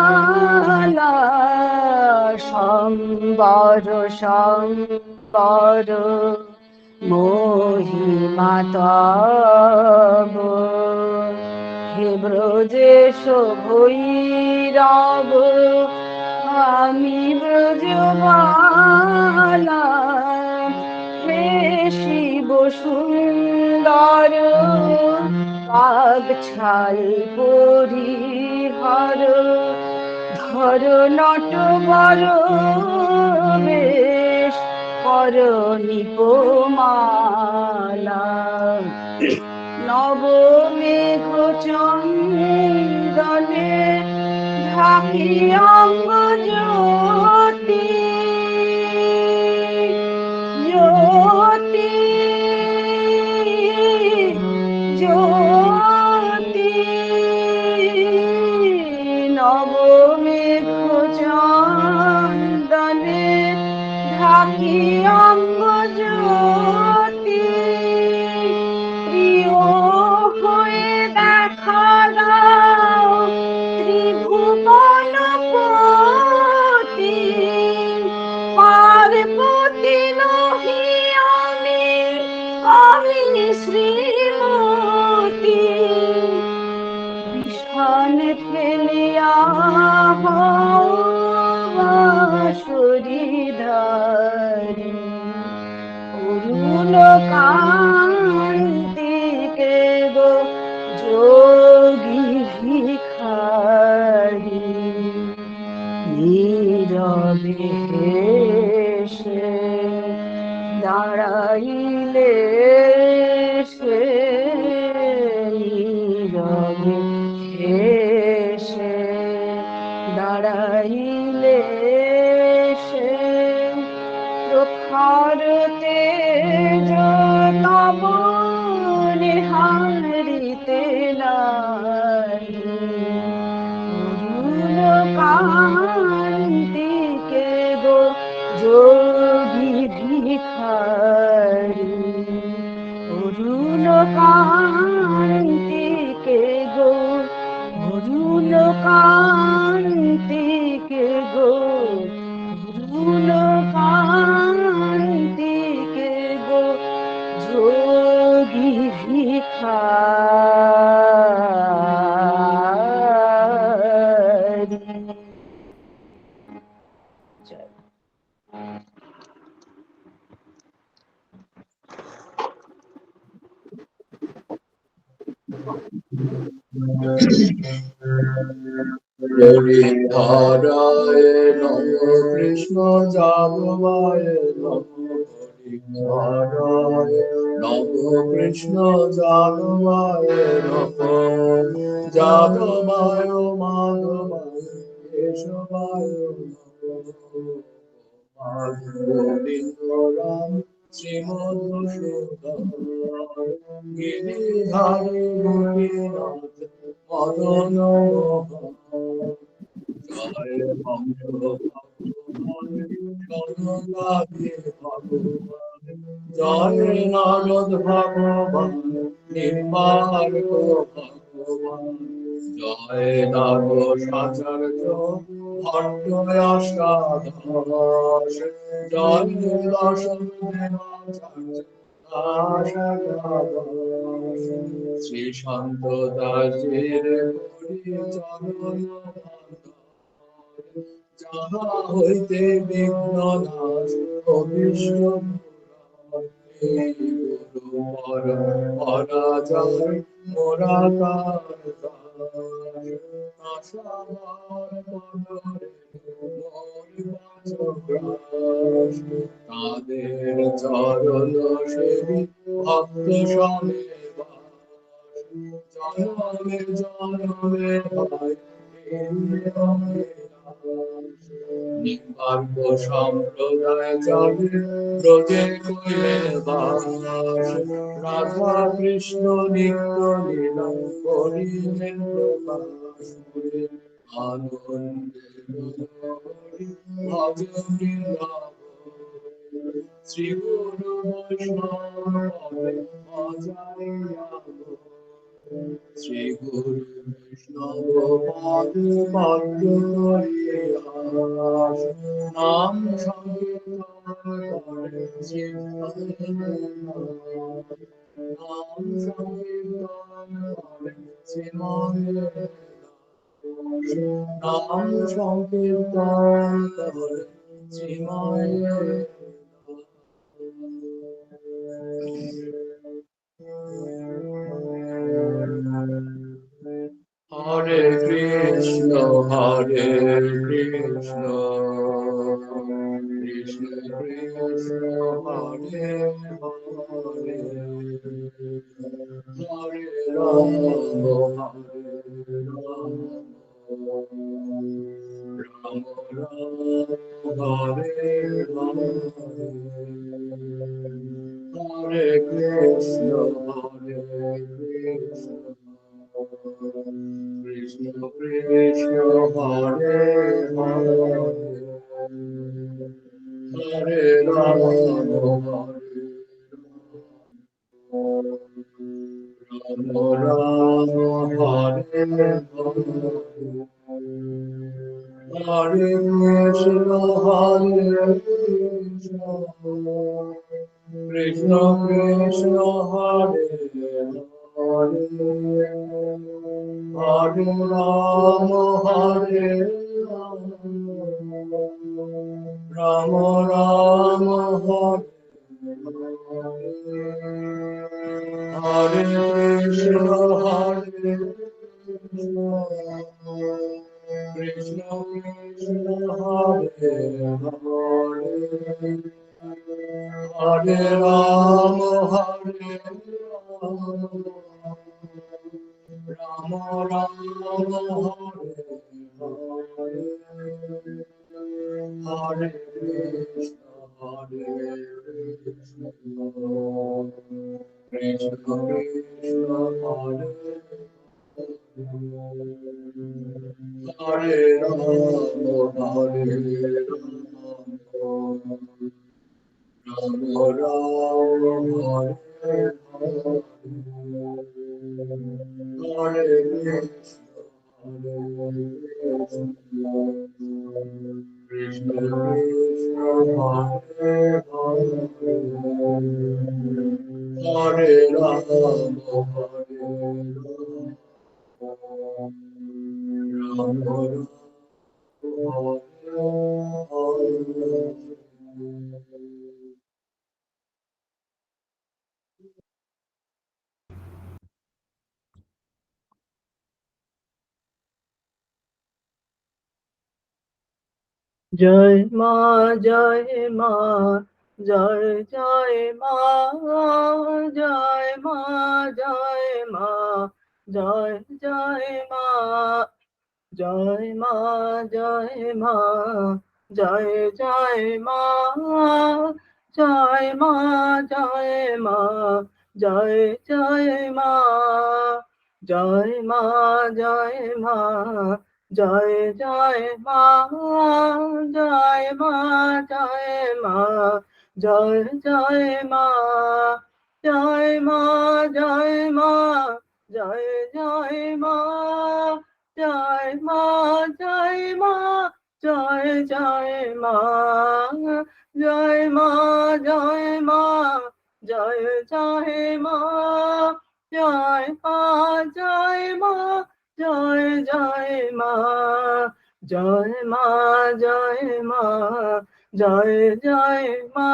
সম্বর সম্বর মহিমা তব, হে ব্রজেশ ভৈরব আমি ব্রজবালা। হে শিব সুন্দর বাগছাল পরিহর, ধর নটবর বেশ কর নিপমালা। নবমেঘ চন্দনে ঢাকি অঙ্গ জ্যোতি, জ্যোতি জ্যোতি। নবমেঘ চন্দনে ঢাকি অঙ্গ জ্যোতি, প্রিয় হয়ে দেখা দাও ত্রিভুবনপতি। পার্বতী নহি আমি, আমি শ্রীমতী। বিষান ফেলিয়া হও বাঁশরীধারী, অরুণ কান্তিকে গো যোগী ভিখারি। নীরবে হেসে দাঁড়াইলে সে, নীরবে হেসে দাঁড়াইলে সে, প্রখর তেজ তব নিহারিতে নাহি। অরুণ কান্তিকে গো যোগী ভিখারি। অরুণ কান্তিকে গো, অরুণ কান্তিকে গো, অরুণ কান্তিকে গো যোগী ভিখারি। জয়। হরিহরায় নম কৃষ্ণ যাদবায় নম, হরিহরায় নম কৃষ্ণ যাদবায় নম, যাদবায় মাধবায় কেশবায় নম, গোবিন্দ রাম শ্রীমধুসূদন গিরিধারী গোপীনাথ মদন মোহন। জয় হংস ভগবান সনকাদি ভগবান, জয় নারদ ভগবান নির্বাক ভগবান, জয় নাগ সাচার্য ভট্ট অষ্টাদশ, জয় দশম দেবাচার্য শ্রী শান্ত দাসের চরণ, যাহা হইতে বিঘ্ন নাশ অভীষ্ট গুরু পর পরাজয় মোরা তাদের চরণ সেবী ভক্ত সনে জনমে জনমে হয় নিম্বার্ক সম্প্রদায় যাবে ব্রজে কইলেন বাস রাধা কৃষ্ণ নিত্য লীলা করিলেন প্রকাশ আনন্দে ভজ বৃন্দাবন শ্রী গুরু বৈষ্ণব ভজাইয়া শ্রী গুরু বৈষ্ণব পাদ পদ্ম নাম সংকীর্তন করে শ্রী নাম সংকীর্তন করে শ্রীময়ের নাম সংকীর্তন করে শ্রীময়ের Hare Krishna, Krishna Krishna, Krishna, Hare Hare, Hare Rama, Rama Rama, Hare Hare, Hare Krishna, Krishna Krishna, Hare Hare, Hare Rama, Rama Rama, Hare Hare, Hare Krishna, Krishna Krishna, Hare Hare, Hare Rama, Hare Rama, Rama Rama, Hare Krishna, Krishna Krishna, Hare Hare, Hare Rama, Hare Rama, Rama Hare Hare, Hare Krishna, Krishna Krishna, Hare Hare Rama, Hare Rama, Rama Hare Hare, Hare Krishna, Krishna Krishna, Hare Hare, Hare Rama, Hare Rama, জয় মা, জয় মা, জয় জয় মা, জয় মা, জয় মা, জয় জয় মা, জয় মা, জয় মা, জয় জয় মা, জয় মা, জয় মা, জয় জয় মা, জয় মা, জয় মা, জয় জয় মা, জয় মা, জয় মা, জয় জয় মা, জয় মা, জয় মা, জয় জয় মা, জয় মা, জয় মা, জয় জয় মা, জয় মা, জয় মা, জয় জয় মা, জয় মা, জয় মা, জয় জয় মা, জয় মা, জয় মা, জয় জয় মা,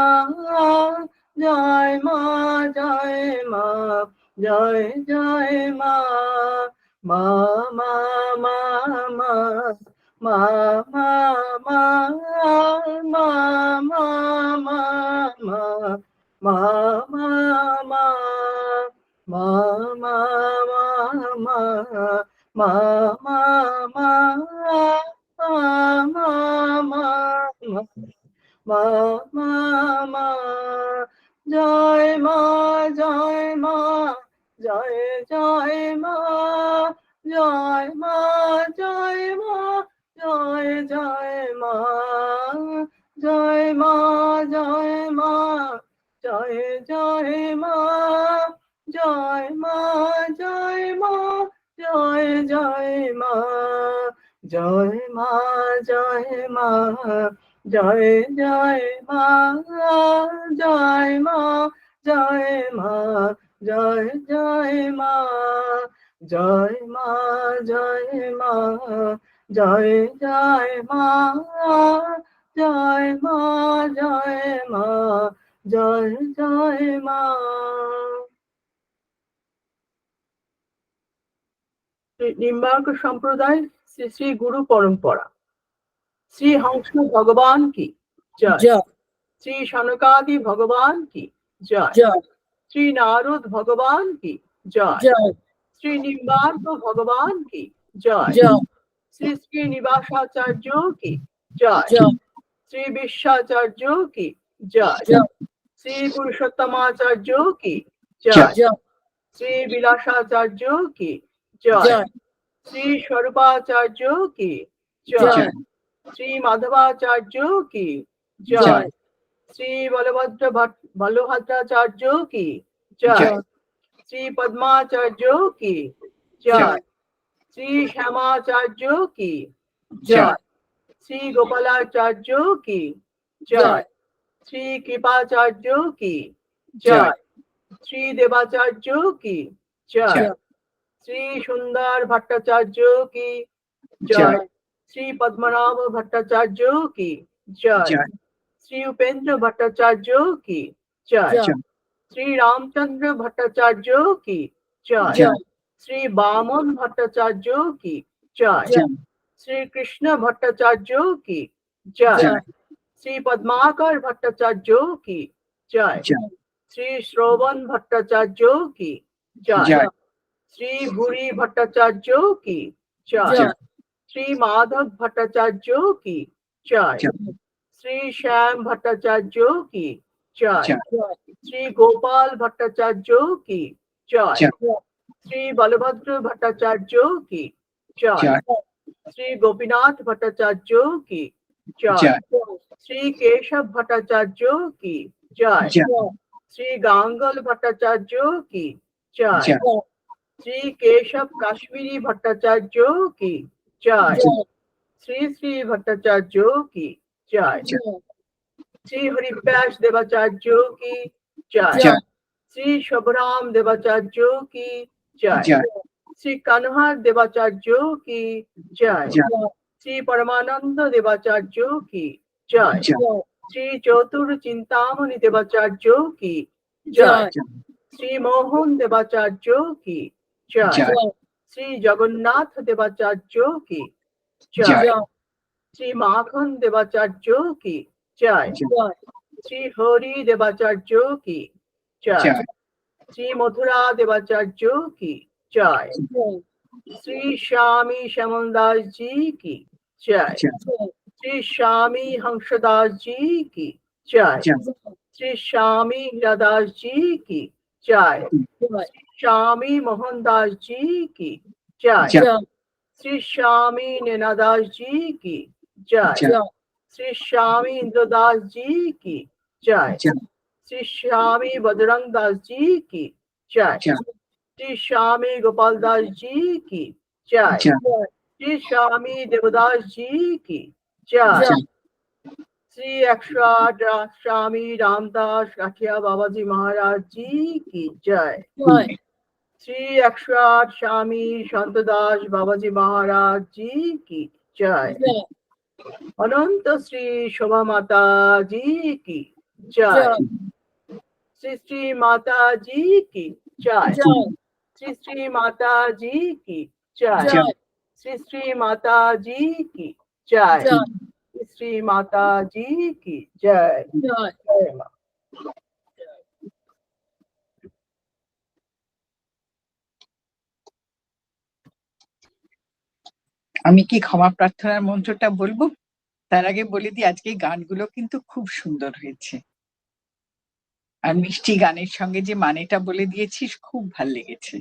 জয় মা, জয় মা, জয় জয় মা, মা মা মা মা মা মা মা মা মা মা মা মা মা মা মা মা মা মা মা মা মা মা মা মা মা মা জয় মা জয় মা জয় জয় মা জয় মা জয় মা জয় জয় মা জয় মা জয় মা জয় জয় মা জয় মা জয় মা জয় জয় মা জয় মা জয় মা জয় জয় মা জয় মা জয় মা জয় জয় মা জয় মা জয় মা জয় জয় মা জয় মা জয় মা জয় জয় মা। নিম্বার্ক সম্প্রদায় শ্রী শ্রী গুরু পরম্পরা। শ্রী হংস ভগবান কি জয়। জয় শ্রী সনকাদি ভগবান কি জয়। জয় শ্রী নারদ ভগবান কি জয়। জয় শ্রী নিম্বার্ক ভগবান কি জয়। জয় শ্রী শ্রী নিবাসাচার্য কি জয়। জয় শ্রী বিশ্বাচার্য কি জয়। জয় শ্রী পুরুষোত্তমাচার্য কি জয়। জয় শ্রী বিলাসাচার্য কি জয়। জয় শ্রী স্বরূপাচার্য কি জয়। জয় শ্রী মাধবাচার্য কি জয়। জয় শ্রী বলভদ্রাচার্য কি জয়। জয় শ্রী পদ্মাচার্য কি জয়। শ্রী শ্যামাচার্য কি জয়। শ্রী গোপালাচার্য কি জয়। শ্রী কৃপাচার্য কি জয়। শ্রী দেবাচার্য কি জয়। শ্রী সুন্দর ভট্টাচার্য কি জয়। শ্রী পদ্মনাভ ভট্টাচার্য কি জয়। শ্রী উপেন্দ্র ভট্টাচার্য কি জয়। শ্রী রামচন্দ্র ভট্টাচার্য কি জয়। শ্রী বামন ভট্টাচার্য কি জয়। শ্রী কৃষ্ণ ভট্টাচার্য কি জয়। শ্রী পদ্মাকর ভট্টাচার্য কি জয়। শ্রী শ্রবণ ভট্টাচার্য কি জয়। শ্রী ভুরি ভট্টাচার্য কি জয়। শ্রী মাধব ভট্টাচার্য কি জয়। শ্রী শ্যাম ভট্টাচার্য কি জয়। শ্রী গোপাল ভট্টাচার্য কি জয়। শ্রী বলভদ্র ভট্টাচার্য কি জয়। শ্রী গোপীনাথ ভট্টাচার্য কি জয়। শ্রী কেশব ভট্টাচার্য কি জয়। শ্রী গাঙ্গল ভট্টাচার্য কি জয়। শ্রী কেশব কাশ্মীরি ভট্টাচার্য কি জয়। শ্রী শ্রী ভট্টাচার্য কি জয়। শ্রী হরিব্যাস দেবাচার্য কি জয়। শ্রী শবরাম দেবাচার্য কি জয়। শ্রী কানহার দেবাচার্য কি জয়। শ্রী পরমানন্দ দেবাচার্য কি জয়। শ্রী চতুর চিন্তামণি দেবাচার্য কি জয়। শ্রী মোহন দেবাচার্য কি জয়। শ্রী জগন্নাথ দেবাচার্য কি জয়। শ্রী মাখন দেবাচার্য কি জয়। শ্রী হরি দেবাচার্য কি জয়। শ্রী মথুরা দেবাচার্য কি জয়। শ্রী স্বামী শ্যামলদাস জি কি জয়। শ্রী স্বামী হংসদাস জি কি জয়। শ্রী স্বামী হীরাদাস জি কি জয়। শ্রী স্বামী মোহনদাস জি কি জয়। শ্রী স্বামী নैनादास जी की जय। श्री स्वामी इंद्रदास जी की जय। श्री स्वामी बजरंग दास जी की जय। श्री स्वामी गोपाल दास जी की जय। श्री स्वामी देवदास जी की जय। श्री 108 स्वामी रामदास काठिया बाबा जी महाराज जी की जय। श्री 108 स्वामी शांतदास बाबाजी महाराज जी की जय। अनंत श्री शोभा माता जी की जय। श्री श्री माता जी की जय। श्री श्री माता जी की जय। श्री श्री माता जी की जय। श्री माता जी की जय। जय मां। আমি কি ক্ষমা প্রার্থনার মন্ত্রটা বলবো? তার আগে বলে দিই, আজকে এই গানগুলো কিন্তু খুব সুন্দর হয়েছে। আর মিষ্টি গানের সঙ্গে যে মানেটা বলে দিয়েছিস, খুব ভাল লেগেছে।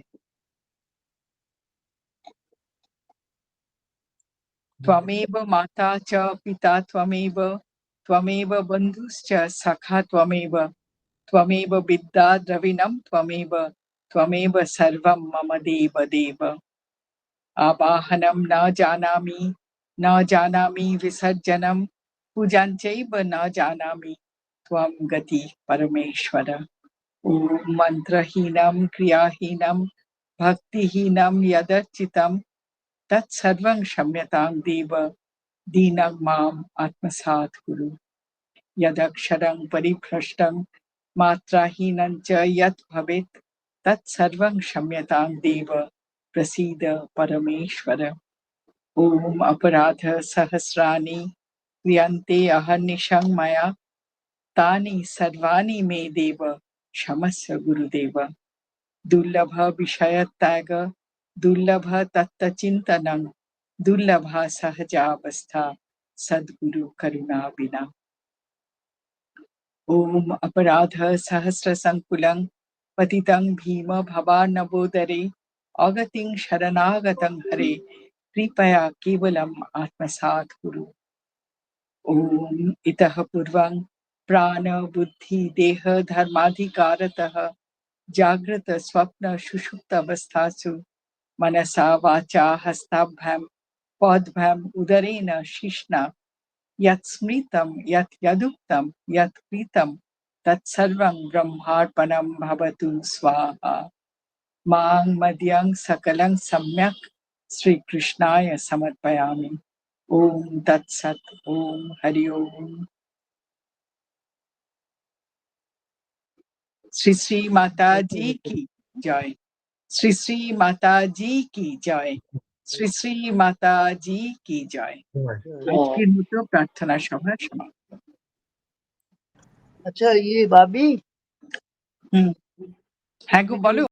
ত্বমেব মাতা চ পিতা ত্বমেব, ত্বমেব বন্ধুশ্চ সখা ত্বমেব, ত্বমেব বিদ্যা দ্রবিণম ত্বমেব, ত্বমেব সর্বম মম দেব দেব। আবাহনম ন জানামি, ন জানামি বিসর্জনম, পূজাঞ্চৈব ন জানামি ত্বম গতি পরমেশ্বর। ওম মন্ত্রহীনম ক্রিয়াহীনম ভক্তিহীনম যদর্চিতম তৎসর্বং ক্ষম্যতাং দেব, দীনং মাম আত্মসাৎ কুরু। यदक्षरं परिभ्रष्टं मात्राहीनं च यत् भवेत् तत्सर्वं क्षम्यतां देव, प्रसीद परमेश्वर। ॐ अपराध सहस्राणि क्रियन्ते अहर्निशं मया, तानि सर्वाणि मे देव क्षमस्व गुरुदेव। दुर्लभ विषय त्याग, दुर्लभ तत्त्वचिन्तनं, दुर्लभा सहजावस्था सद्गुरु करुणा बिना। ॐ अपराध सहस्र संकुलं पतितं भीम भवार्णवोदरे, अगतिं शरणागतं हरे, कृपया केवलम् आत्मसात् कुरु। ॐ इतः पूर्वं प्राण बुद्धि देह धर्माधिकारतः जागृत स्वप्न सुषुप्त अवस्थासु मनसा वाचा हस्ताभ्यां पद्भ्याम् उदरेण शिश्ना यत् स्मृतं यत् यदुक्तं यत् कृतं तत्सर्वं ब्रह्मार्पणं भवतु स्वाहा। मां मद्यं सकलं सम्यक् श्रीकृष्णाय समर्पयामि। ॐ तत्सत्। ॐ हरि ओम। श्री श्री माता जी की जय। श्री श्री माता जी की जय। श्री श्री माता जी की जय। আজকের মতো প্রার্থনা সভা সমাপ্ত। अच्छा ये भाभी হ্যাঁ গো, বলো।